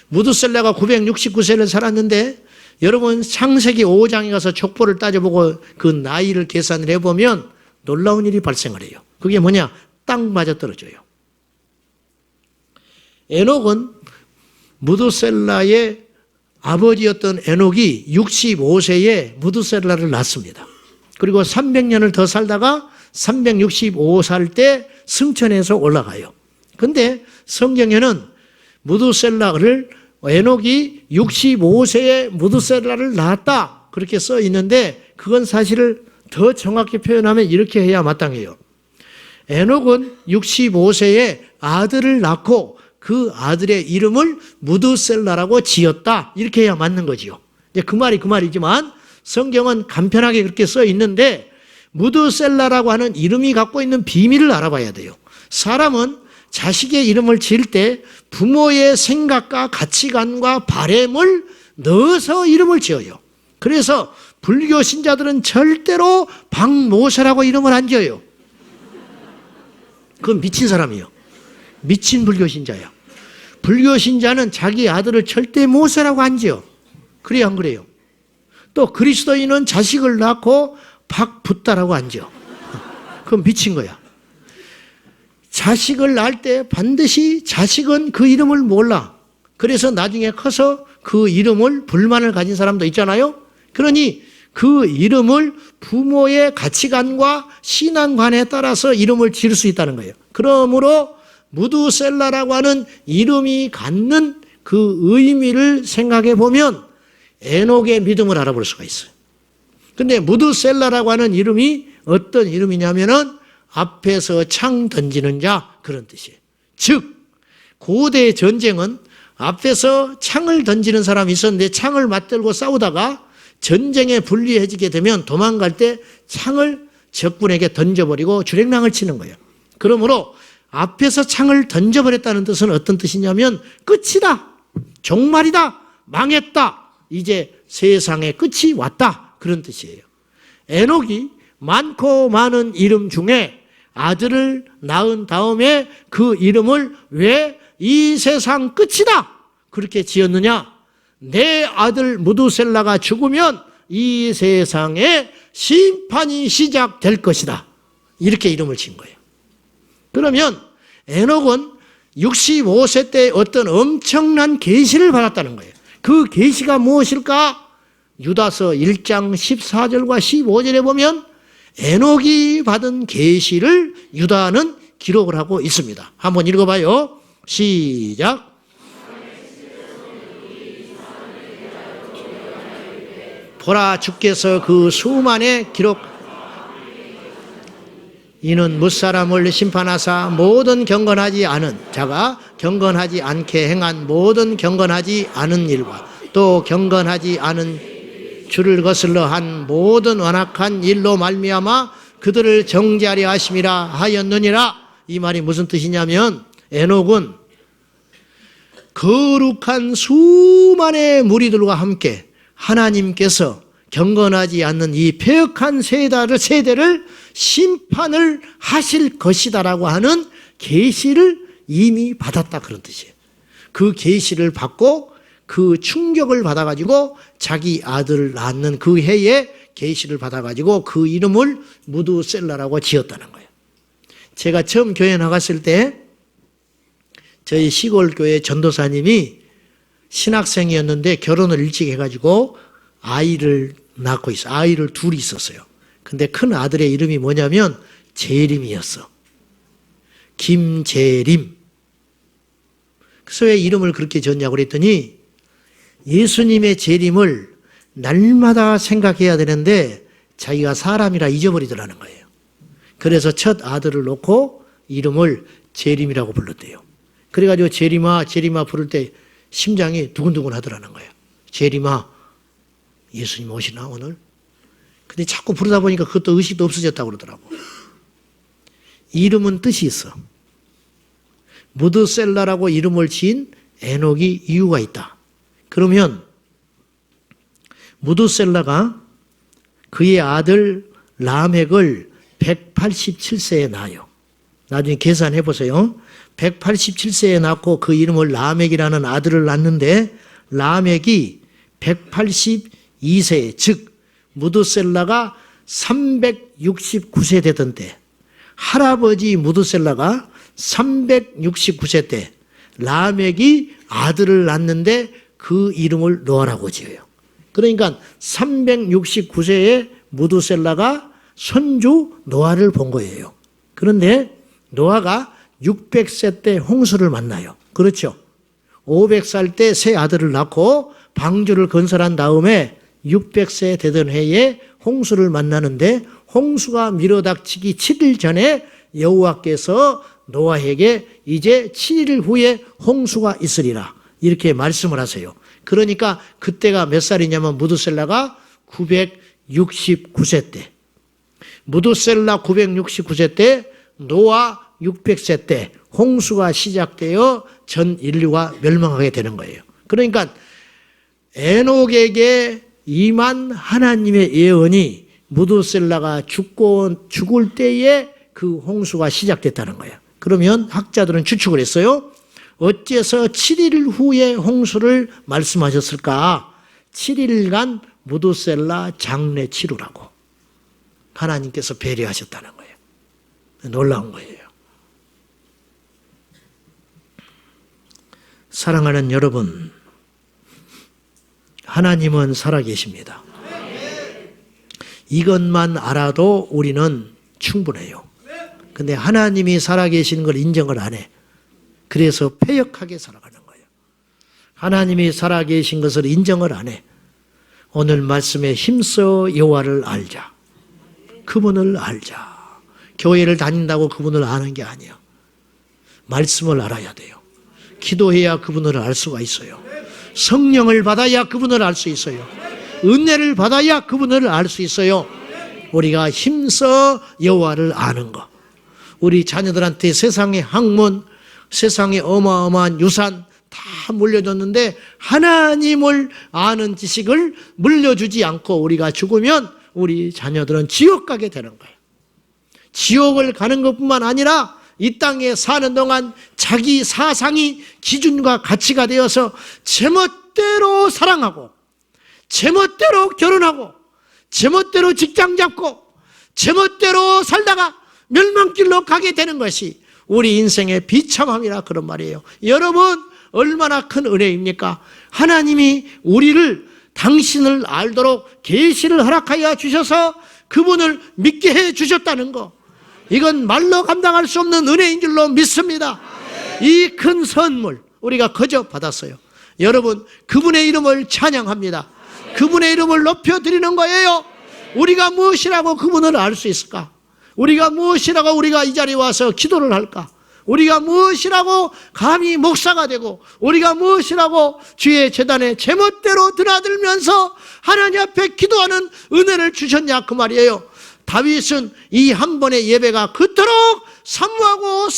무드셀라가 969세를 살았는데 여러분 창세기 5장에 가서 족보를 따져보고 그 나이를 계산을 해보면 놀라운 일이 발생을 해요. 그게 뭐냐? 딱 맞아떨어져요. 에녹은 무드셀라의 아버지였던 에녹이 65세에 무드셀라를 낳습니다. 그리고 300년을 더 살다가 365살 때 승천해서 올라가요. 근데 성경에는 무드셀라를 에녹이 65세에 무드셀라를 낳았다 그렇게 써 있는데 그건 사실을 더 정확히 표현하면 이렇게 해야 마땅해요. 에녹은 65세에 아들을 낳고 그 아들의 이름을 무드셀라라고 지었다 이렇게 해야 맞는 거지요. 이제 그 말이지만 성경은 간편하게 그렇게 써 있는데 무드셀라라고 하는 이름이 갖고 있는 비밀을 알아봐야 돼요. 사람은 자식의 이름을 지을 때 부모의 생각과 가치관과 바램을 넣어서 이름을 지어요. 그래서 불교 신자들은 절대로 박모세라고 이름을 안 지어요. 그건 미친 사람이에요. 미친 불교 신자야. 불교 신자는 자기 아들을 절대 모세라고 안 지어. 그래요, 안 그래요? 또 그리스도인은 자식을 낳고 박붓다라고 안 지어. 그건 미친 거야. 자식을 낳을 때 반드시 자식은 그 이름을 몰라. 그래서 나중에 커서 그 이름을 불만을 가진 사람도 있잖아요. 그러니 그 이름을 부모의 가치관과 신앙관에 따라서 이름을 지을 수 있다는 거예요. 그러므로 무드셀라라고 하는 이름이 갖는 그 의미를 생각해 보면 에녹의 믿음을 알아볼 수가 있어요. 근데 무드셀라라고 하는 이름이 어떤 이름이냐면은 앞에서 창 던지는 자 그런 뜻이에요. 즉 고대 전쟁은 앞에서 창을 던지는 사람이 있었는데 창을 맞들고 싸우다가 전쟁에 불리해지게 되면 도망갈 때 창을 적군에게 던져버리고 주랭랑을 치는 거예요. 그러므로 앞에서 창을 던져버렸다는 뜻은 어떤 뜻이냐면 끝이다, 종말이다, 망했다, 이제 세상의 끝이 왔다 그런 뜻이에요. 에녹이 많고 많은 이름 중에 아들을 낳은 다음에 그 이름을 왜 이 세상 끝이다 그렇게 지었느냐? 내 아들 무드셀라가 죽으면 이 세상에 심판이 시작될 것이다 이렇게 이름을 지은 거예요. 그러면 에녹은 65세 때 어떤 엄청난 계시를 받았다는 거예요. 그 계시가 무엇일까? 유다서 1장 14절과 15절에 보면 에녹이 받은 계시를 유다는 기록을 하고 있습니다. 한번 읽어봐요. 시작. 보라, 주께서 그 수만의 기록 이는 무사람을 심판하사 모든 경건하지 않은 자가 경건하지 않게 행한 모든 경건하지 않은 일과 또 경건하지 않은 주를 거슬러 한 모든 완악한 일로 말미암아 그들을 정죄하려 하심이라 하였느니라. 이 말이 무슨 뜻이냐면 에녹은 거룩한 수만의 무리들과 함께 하나님께서 경건하지 않는 이 폐역한 세대를 심판을 하실 것이다라고 하는 계시를 이미 받았다 그런 뜻이에요. 그 계시를 받고 그 충격을 받아가지고 자기 아들을 낳는 그 해에 계시를 받아가지고 그 이름을 무드셀라라고 지었다는 거예요. 제가 처음 교회 나갔을 때 저희 시골 교회 전도사님이 신학생이었는데 결혼을 일찍 해가지고 아이를 낳고 있어. 아이를 둘이 있었어요. 근데 큰 아들의 이름이 뭐냐면 재림이었어. 김재림. 그래서 왜 이름을 그렇게 지었냐고 그랬더니 예수님의 재림을 날마다 생각해야 되는데 자기가 사람이라 잊어버리더라는 거예요. 그래서 첫 아들을 놓고 이름을 재림이라고 불렀대요. 그래가지고 제리마 부를 때 심장이 두근두근 하더라는 거예요. 제리마, 예수님 오시나 오늘? 근데 자꾸 부르다 보니까 그것도 의식도 없어졌다고 그러더라고. 이름은 뜻이 있어. 무드셀라라고 이름을 지은 에녹이 이유가 있다. 그러면 무드셀라가 그의 아들 라멕을 187세에 낳아요. 나중에 계산해 보세요. 187세에 낳고 그 이름을 라멕이라는 아들을 낳는데 라멕이 182세, 즉 무드셀라가 369세 되던 때, 할아버지 무드셀라가 369세 때 라멕이 아들을 낳는데 그 이름을 노아라고 지어요. 그러니까 369세에 무드셀라가 손주 노아를 본 거예요. 그런데 노아가 600세 때 홍수를 만나요. 그렇죠? 500살 때 새 아들을 낳고 방주를 건설한 다음에 600세 되던 해에 홍수를 만나는데 홍수가 밀어닥치기 7일 전에 여호와께서 노아에게 이제 7일 후에 홍수가 있으리라 이렇게 말씀을 하세요. 그러니까 그때가 몇 살이냐면 무드셀라가 969세 때, 무드셀라 969세 때, 노아 600세 때 홍수가 시작되어 전 인류가 멸망하게 되는 거예요. 그러니까 에녹에게 임한 하나님의 예언이 무드셀라가 죽을 때에 그 홍수가 시작됐다는 거예요. 그러면 학자들은 추측을 했어요. 어째서 7일 후에 홍수를 말씀하셨을까? 7일간 무드셀라 장례 치르라고 하나님께서 배려하셨다는 거예요. 놀라운 거예요. 사랑하는 여러분, 하나님은 살아계십니다. 이것만 알아도 우리는 충분해요. 근데 하나님이 살아계시는 걸 인정을 안 해. 그래서 패역하게 살아가는 거예요. 하나님이 살아계신 것을 인정을 안 해. 오늘 말씀에 힘써 여호와를 알자. 그분을 알자. 교회를 다닌다고 그분을 아는 게 아니야. 말씀을 알아야 돼요. 기도해야 그분을 알 수가 있어요. 성령을 받아야 그분을 알 수 있어요. 은혜를 받아야 그분을 알 수 있어요. 우리가 힘써 여호와를 아는 것. 우리 자녀들한테 세상의 학문, 세상의 어마어마한 유산 다 물려줬는데 하나님을 아는 지식을 물려주지 않고 우리가 죽으면 우리 자녀들은 지옥 가게 되는 거예요. 지옥을 가는 것뿐만 아니라 이 땅에 사는 동안 자기 사상이 기준과 가치가 되어서 제멋대로 사랑하고 제멋대로 결혼하고 제멋대로 직장 잡고 제멋대로 살다가 멸망길로 가게 되는 것이 우리 인생의 비참함이라 그런 말이에요. 여러분 얼마나 큰 은혜입니까? 하나님이 우리를 당신을 알도록 계시를 허락하여 주셔서 그분을 믿게 해 주셨다는 거, 이건 말로 감당할 수 없는 은혜인 줄로 믿습니다. 이 큰 선물 우리가 거저 받았어요. 여러분 그분의 이름을 찬양합니다. 그분의 이름을 높여드리는 거예요. 우리가 무엇이라고 그분을 알 수 있을까? 우리가 무엇이라고 우리가 이 자리에 와서 기도를 할까? 우리가 무엇이라고 감히 목사가 되고 우리가 무엇이라고 주의 제단에 제멋대로 드나들면서 하나님 앞에 기도하는 은혜를 주셨냐 그 말이에요. 다윗은 이 한 번의 예배가 그토록 사모하고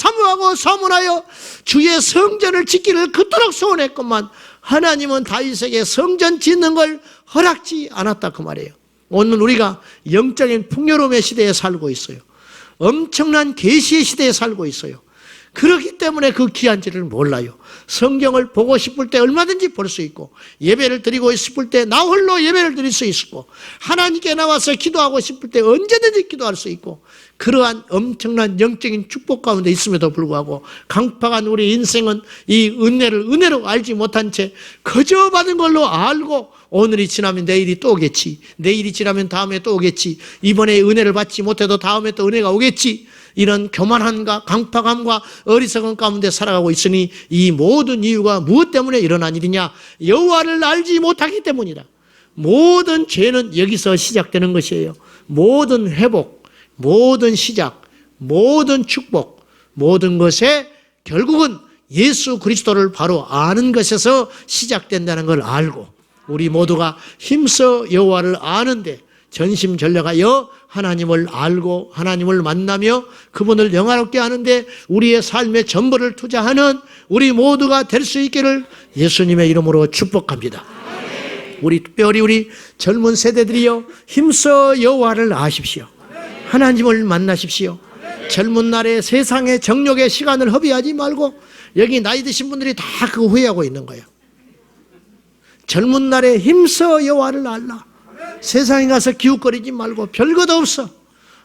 사모하여 주의 성전을 짓기를 그토록 소원했건만 하나님은 다윗에게 성전 짓는 걸 허락지 않았다 그 말이에요. 오늘 우리가 영적인 풍요로움의 시대에 살고 있어요. 엄청난 계시의 시대에 살고 있어요. 그렇기 때문에 그 귀한지를 몰라요. 성경을 보고 싶을 때 얼마든지 볼 수 있고, 예배를 드리고 싶을 때 나 홀로 예배를 드릴 수 있고, 하나님께 나와서 기도하고 싶을 때 언제든지 기도할 수 있고, 그러한 엄청난 영적인 축복 가운데 있음에도 불구하고 강팍한 우리 인생은 이 은혜를 은혜로 알지 못한 채 거저 받은 걸로 알고, 오늘이 지나면 내일이 또 오겠지, 내일이 지나면 다음에 또 오겠지, 이번에 은혜를 받지 못해도 다음에 또 은혜가 오겠지, 이런 교만함과 강팍함과 어리석은 가운데 살아가고 있으니 이 모든 이유가 무엇 때문에 일어난 일이냐? 여호와를 알지 못하기 때문이다. 모든 죄는 여기서 시작되는 것이에요. 모든 회복, 모든 시작, 모든 축복, 모든 것에 결국은 예수 그리스도를 바로 아는 것에서 시작된다는 걸 알고 우리 모두가 힘써 여호와를 아는데 전심전력하여 하나님을 알고 하나님을 만나며 그분을 영화롭게 하는데 우리의 삶의 전부를 투자하는 우리 모두가 될 수 있기를 예수님의 이름으로 축복합니다. 특별히 우리 젊은 세대들이여 힘써 여호와를 아십시오. 하나님을 만나십시오. 젊은 날에 세상의 정욕의 시간을 허비하지 말고 여기 나이 드신 분들이 다 그거 후회하고 있는 거예요. 젊은 날에 힘써 여호와를 알라. 세상에 가서 기웃거리지 말고 별것도 없어.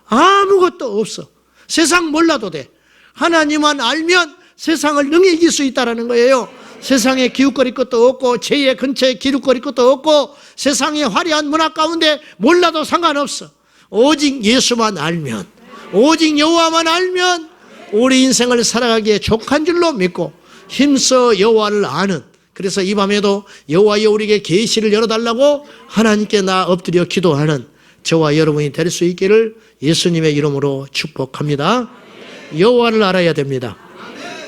아무것도 없어. 세상 몰라도 돼. 하나님만 알면 세상을 능히 이길 수 있다는 거예요. 세상에 기웃거릴 것도 없고 죄의 근처에 기웃거릴 것도 없고 세상의 화려한 문화 가운데 몰라도 상관없어. 오직 예수만 알면, 오직 여호와만 알면 우리 인생을 살아가기에 족한 줄로 믿고 힘써 여호와를 아는, 그래서 이 밤에도 여호와여 우리에게 계시를 열어달라고 하나님께 나 엎드려 기도하는 저와 여러분이 될 수 있기를 예수님의 이름으로 축복합니다. 여호와를 알아야 됩니다.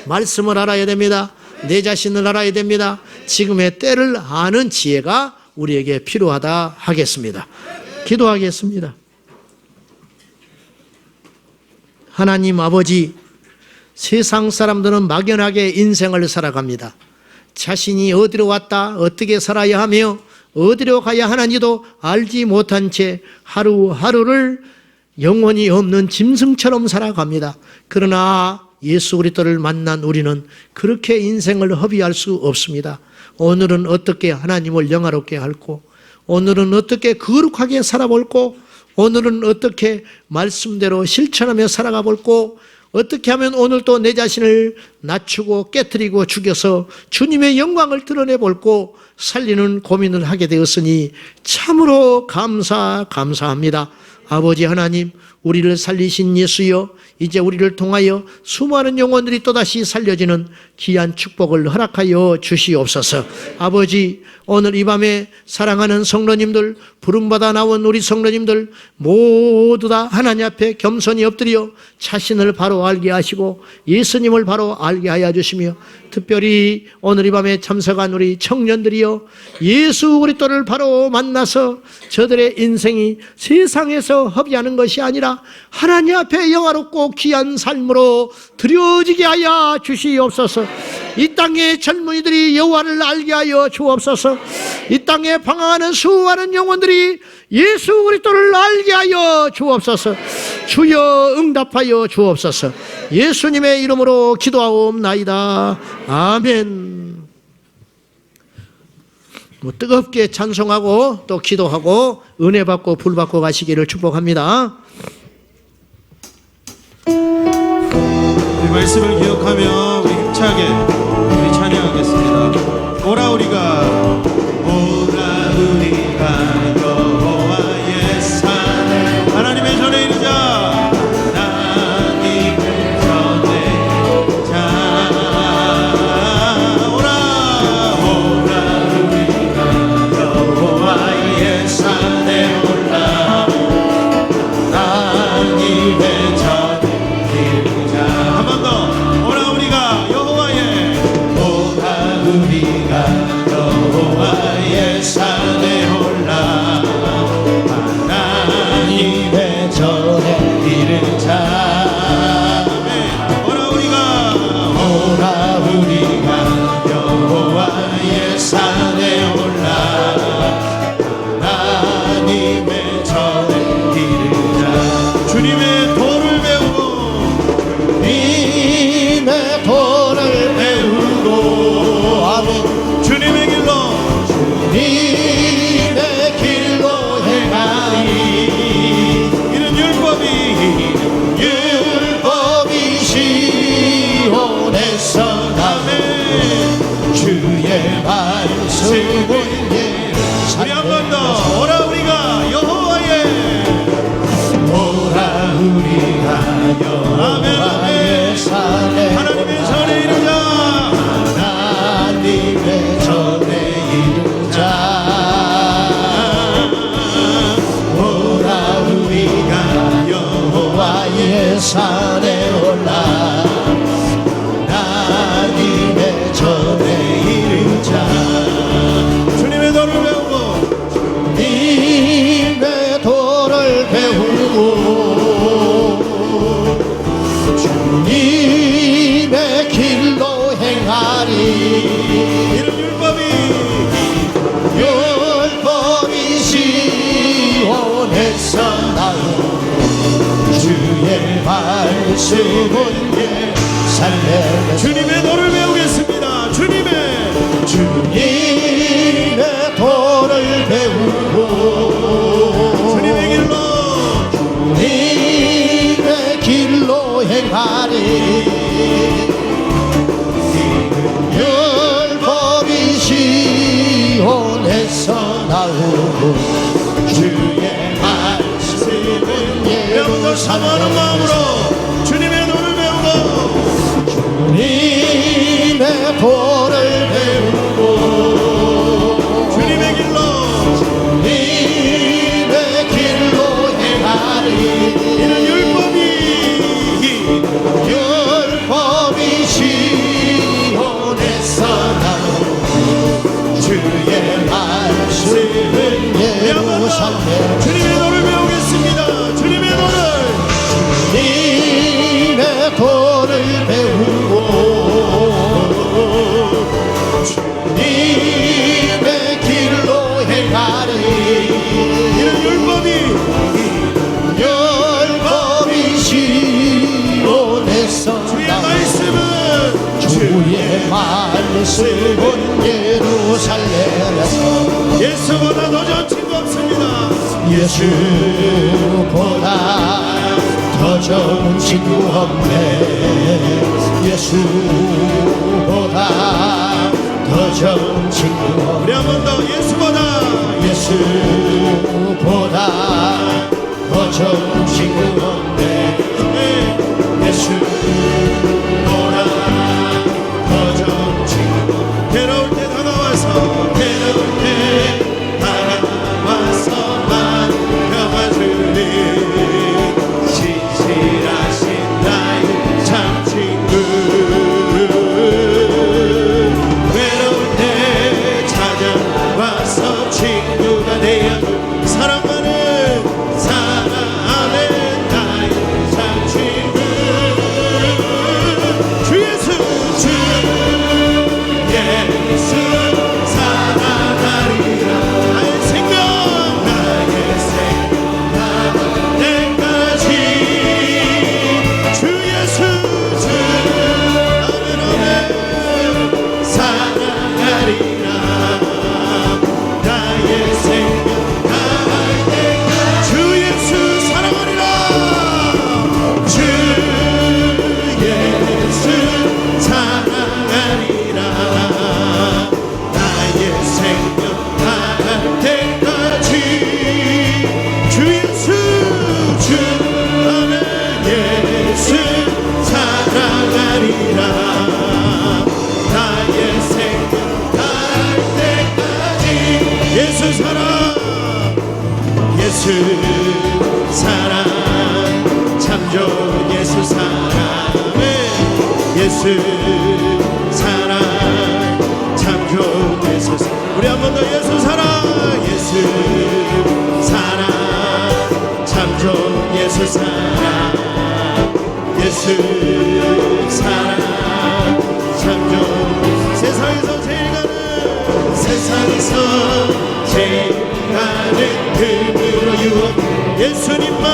말씀을 알아야 됩니다. 내 자신을 알아야 됩니다. 지금의 때를 아는 지혜가 우리에게 필요하다 하겠습니다. 기도하겠습니다. 하나님 아버지, 세상 사람들은 막연하게 인생을 살아갑니다. 자신이 어디로 왔다, 어떻게 살아야 하며 어디로 가야 하는지도 알지 못한 채 하루하루를 영혼이 없는 짐승처럼 살아갑니다. 그러나 예수 그리스도를 만난 우리는 그렇게 인생을 허비할 수 없습니다. 오늘은 어떻게 하나님을 영화롭게 할고, 오늘은 어떻게 거룩하게 살아볼고, 오늘은 어떻게 말씀대로 실천하며 살아가 볼고, 어떻게 하면 오늘 또 내 자신을 낮추고 깨트리고 죽여서 주님의 영광을 드러내 볼고 살리는 고민을 하게 되었으니 참으로 감사합니다. 아버지 하나님, 우리를 살리신 예수여, 이제 우리를 통하여 수많은 영혼들이 또다시 살려지는 귀한 축복을 허락하여 주시옵소서. 아버지, 오늘 이 밤에 사랑하는 성도님들, 부름받아 나온 우리 성도님들 모두 다 하나님 앞에 겸손히 엎드려 자신을 바로 알게 하시고 예수님을 바로 알게 하여 주시며, 특별히 오늘 이 밤에 참석한 우리 청년들이여, 예수 그리스도를 바로 만나서 저들의 인생이 세상에서 허비하는 것이 아니라 하나님 앞에 영화롭고 귀한 삶으로 드려지게 하여 주시옵소서. 이 땅의 젊은이들이 여호와를 알게 하여 주옵소서. 이 땅에 방황하는 수많은 영혼들이 예수 그리스도를 알게 하여 주옵소서. 주여 응답하여 주옵소서. 예수님의 이름으로 기도하옵나이다. 아멘. 뜨겁게 찬송하고 또 기도하고 은혜 받고 불 받고 가시기를 축복합니다. 이 말씀을 기억하며 우리 힘차게 우리 찬양하겠습니다. 오라 우리가 여호와의 산에 하나님의 전에 이르자. 하나님의 전에 이르자. 오라 우리가 여호와의 산에 올라 하나님의 전에 이르자. 한 번 더. 오라 우리가 여호와의 산에 올라 하나님의 전에 이르자. 오라 우리가 여호와의 산에 올라 하나님의 전에 이르자. 주님의 도를 배우고 주님의 도를 배우고 아멘. 주님의 길로 행하리. 이는 율법이 시온에서 나네. 주의 말씀을 우리 한 번 더. 오라 우리가 여호와의 산에 하나님의 전에 이르자. 하나님의 전에 이르자. 여호와의 산에 올라 하나님의 말씀은 예루살렘에서 주님의 도를 배우겠습니다. 주님의 도를 배우고 주님의 길로 주님의 길로 행하리 율법이 시온에서 나오고 주의 말씀은 배우고 사모하는 예루살렘 마음으로 주님의 도를 배우고 주님의 도를 배우고 주님의 길로 주님의 길로 행하리 이는 율법이 시온에서 나오고 주의 말씀은 예루살렘 주님의 도를 배우겠습니다. 주님의 도를 주님의 도를 배우고 주님의 길로 행하리 이는 율법이 시온에서 주의 나오고 말씀은 주의 말씀은 예루살렘에서 예수보다 더 좋은 친구 없습니다. 예수보다 더 좋은 친구 없네 예수보다 더 좋은 친구 우리 한 번 더 예수보다 더 좋은 친구 없네 예수보다 더 좋은 친구 괴로울 때 다가와서 괴로울 때 다가와서만 평화주는 진실하신 나의 참 친구 외로울 때 찾아와서 친구가 되어준 사랑하는 나의 참 친구 주 예수 사랑하리라 나의 생명 때까지 주 예수 아멘 아멘 사랑하리라 나의 생명 주 예수 사랑하리라 주 예수 사랑하리라 나의 생명 다할 때까지 주 예수 아멘 예수 사랑하리라 나의 생명 다할 때까지 예수 사랑 예수 사랑 참 좋은 예수 사랑에 예수 사랑 참 좋은 예수 사랑 우리 한 번 더 예수 사랑 예수 사랑 참 좋은 예수 사랑 예수 사랑 참 좋은 세상에서 제일 가는 금으로 유혹 예수님만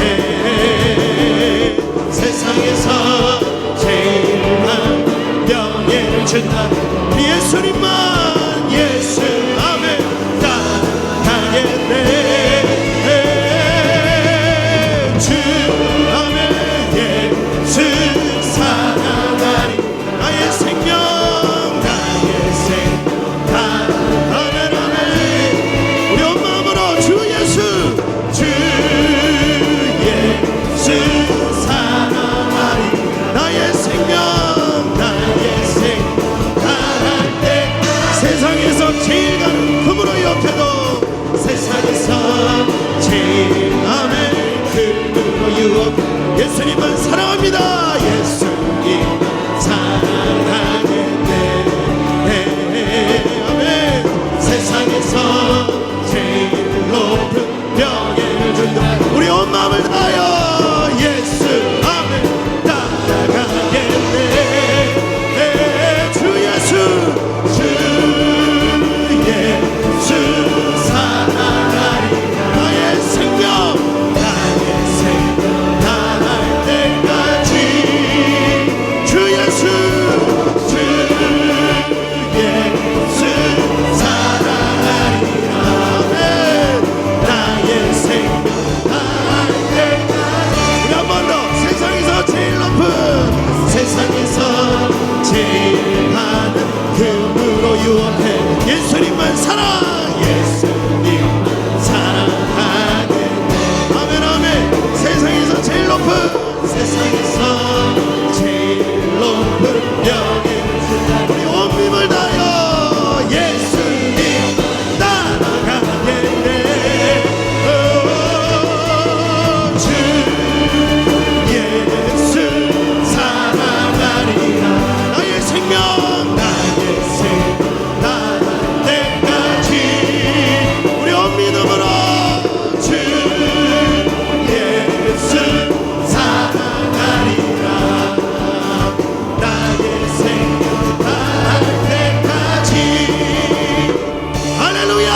사랑하겠네 세상에서 제일 한 명예를 준다 예수님만 예수 아멘 따라가겠네 주 아멘 예수 사랑하리 나의 생명 아멘 아멘 우리 온 마음으로 주 예수 사랑하리 나의 생명 다할 때 세상에서 제일 가는 금을 이유 없네. 예수님만 사랑, 예수님만 사랑하네. 아멘 아멘. 세상에서 제일 높은, 세상에서 제일 높은 명예, 우리 온 힘을 다하여 예수님 따라가겠네. 주 예수 사랑하리라. 나의 생명, 나의 생명 다할 때까지 우리 온 믿음으로 주 예수 사랑하리라. 나의 생명 다할 때까지. 할렐루야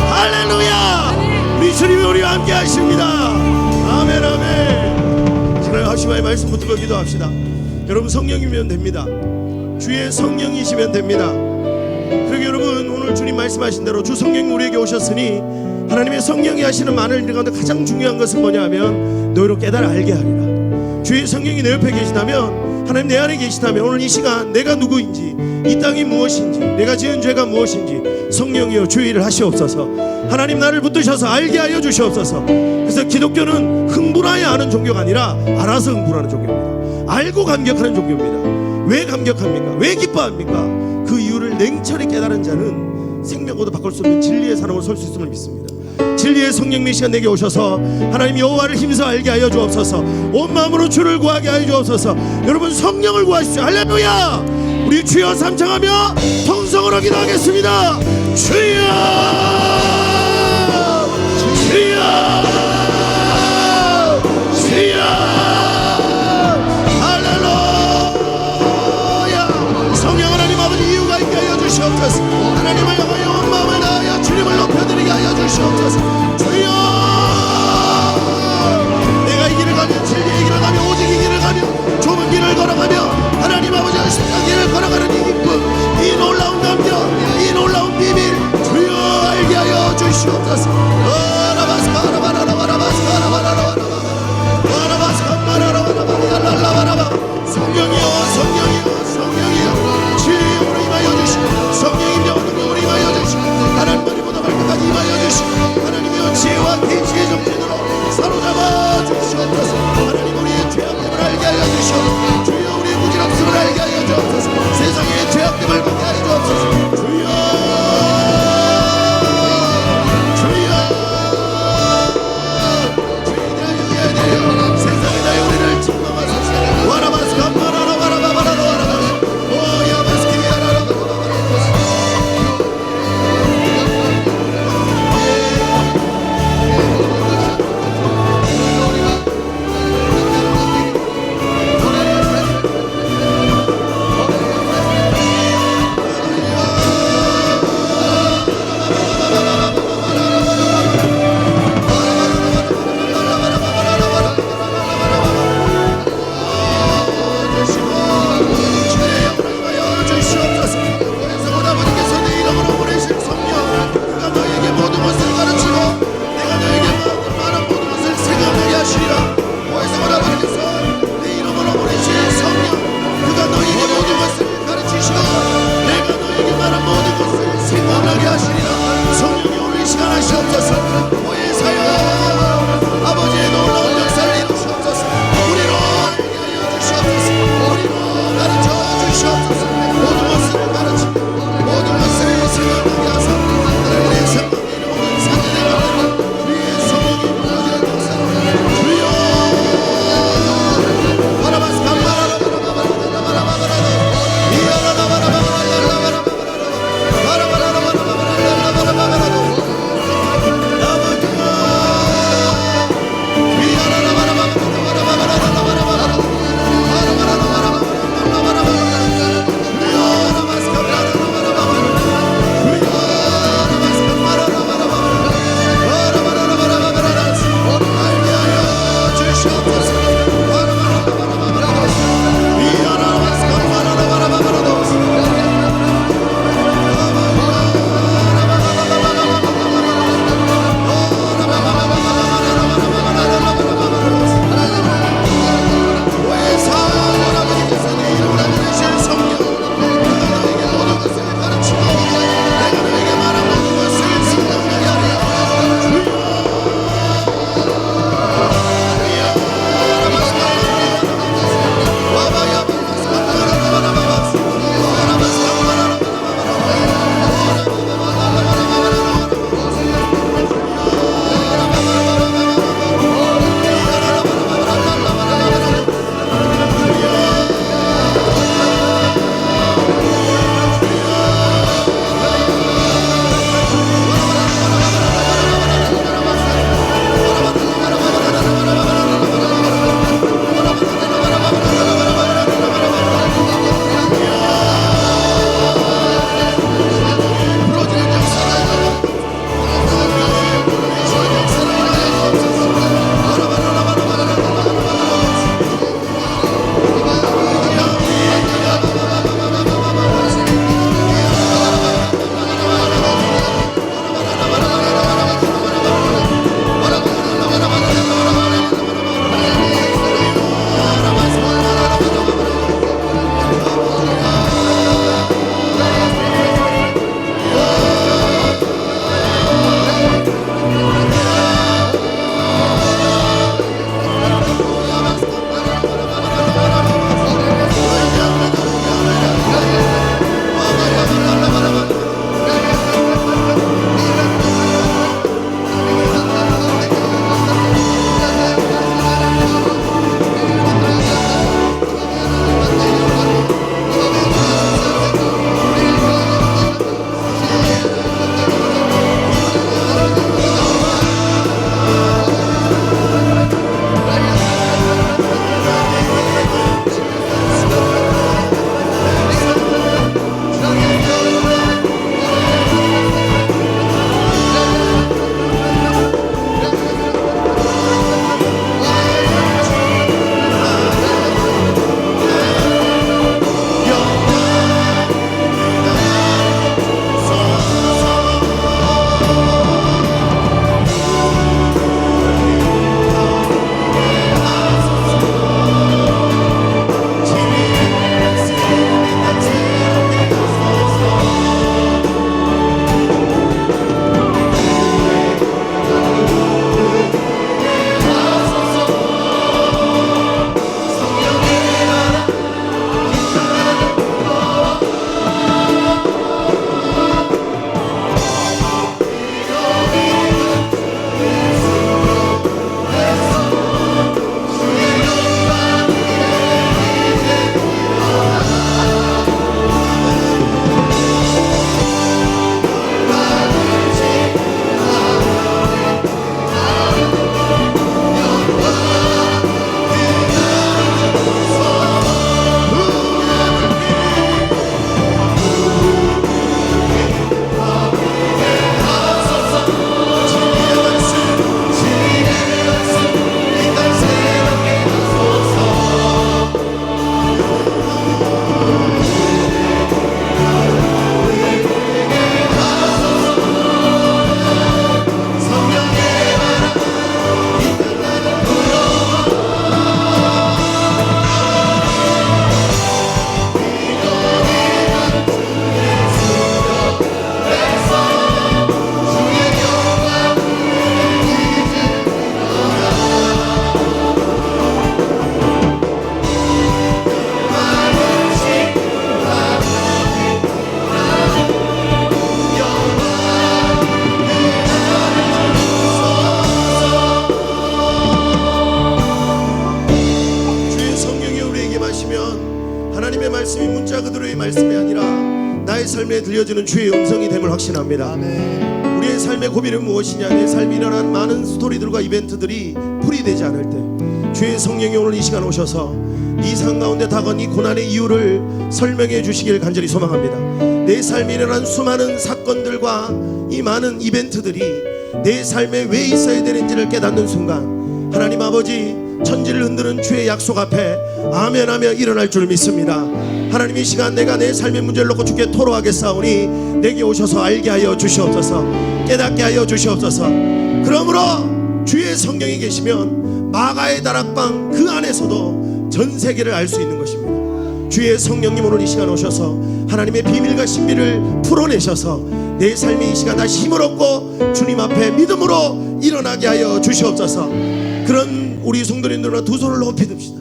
할렐루야. 우리 주님이 우리와 함께 하십니다. 아멘 아멘. 지난 하시마의 말씀 붙들고 기도합시다. 여러분 성령이면 됩니다. 주의 성령이시면 됩니다. 그러게 여러분, 오늘 주님 말씀하신 대로 주 성령이 우리에게 오셨으니 하나님의 성령이 하시는 많은 일 가운데 가장 중요한 것은 뭐냐 하면 너희로 깨달아 알게 하리라. 주의 성령이 내 옆에 계시다면, 하나님 내 안에 계시다면, 오늘 이 시간 내가 누구인지, 이 땅이 무엇인지, 내가 지은 죄가 무엇인지 성령이여 주의 일을 하시옵소서. 하나님 나를 붙드셔서 알게 하여 주시옵소서. 그래서 기독교는 흥분하여 아는 종교가 아니라 알아서 흥분하는 종교입니다. 알고 감격하는 종교입니다. 왜 감격합니까? 왜 기뻐합니까? 그 이유를 냉철히 깨달은 자는 생명보다 바꿀 수 없는 진리의 사람으로 설 수 있음을 믿습니다. 진리의 성령 메시아 내게 오셔서 하나님 여호와를 힘써 알게 하여 주옵소서. 온 마음으로 주를 구하게 하여 주옵소서. 여러분 성령을 구하십시오. 할렐루야. 우리 주여 삼창하며 통성으로 기도하겠습니다. 주여 주여 주여. 할렐루야. 성령 하나님 아버지 이유가 있게 하여 주시옵소서. 하나님을 향하여 온 마음을 다하여 주님을 높여드리게 하여 주시옵소서. 주여, 내가 이 길을 가며 진리의 길을 가며 오직 이 길을 가며 좁은 길을 걸어가며 하나님 아버지의 십자가 길을 걸어가는 이 기쁨, 이 놀라운 감격, 이 놀라운 비밀 주여 알게 하여 삶에 들려지는 주의 음성이 됨을 확신합니다. 우리의 삶의 고민은 무엇이냐? 내 삶에 일어난 많은 스토리들과 이벤트들이 풀이되지 않을 때 주의 성령이 오늘 이 시간 오셔서 이 삶 가운데 다가온 이 고난의 이유를 설명해 주시길 간절히 소망합니다. 내 삶에 일어난 수많은 사건들과 이 많은 이벤트들이 내 삶에 왜 있어야 되는지를 깨닫는 순간 하나님 아버지 천지를 흔드는 주의 약속 앞에 아멘하며 일어날 줄 믿습니다. 하나님 이 시간 내가 내 삶의 문제를 놓고 주께 토로하겠사오니 내게 오셔서 알게 하여 주시옵소서, 깨닫게 하여 주시옵소서. 그러므로 주의 성령이 계시면 마가의 다락방 그 안에서도 전 세계를 알 수 있는 것입니다. 주의 성령님 오늘 이 시간 오셔서 하나님의 비밀과 신비를 풀어내셔서 내 삶이 이 시간 다시 힘을 얻고 주님 앞에 믿음으로 일어나게 하여 주시옵소서. 그런 우리 성도님들과 두 손을 높이 듭시다.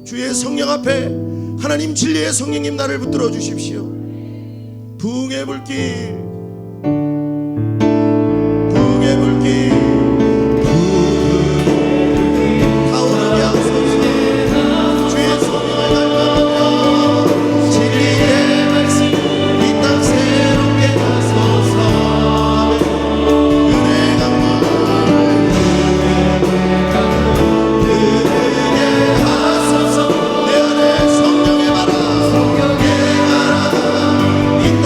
주의 성령 앞에 하나님 진리의 성령님 나를 붙들어 주십시오. 부흥의 불길, 부흥의 불길 타오르게 하소서. 주의 성령을 닮아가며 진리의 말씀 이 땅 새롭게 하소서. 은혜 강물 은혜 하소서. 내 안에 성령의 바람 이 땅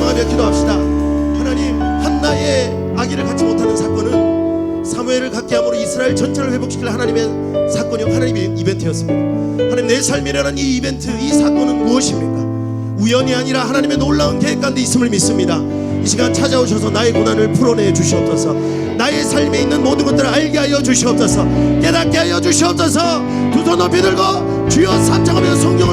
가를 기도합시다. 하나님 한나의 아기를 갖지 못하는 사건은 사무엘을 갖게 함으로 이스라엘 전체를 회복시킬 하나님의 사건이 하나님의 이벤트였습니다. 하나님 내 삶에 일어난 이 이벤트, 이 사건은 무엇입니까? 우연이 아니라 하나님의 놀라운 계획 가운데 있음을 믿습니다. 이 시간 찾아오셔서 나의 고난을 풀어내 주시옵소서. 나의 삶에 있는 모든 것들을 알게 하여 주시옵소서. 깨닫게 하여 주시옵소서. 두 손 높이 들고 주여 삼창하며 성령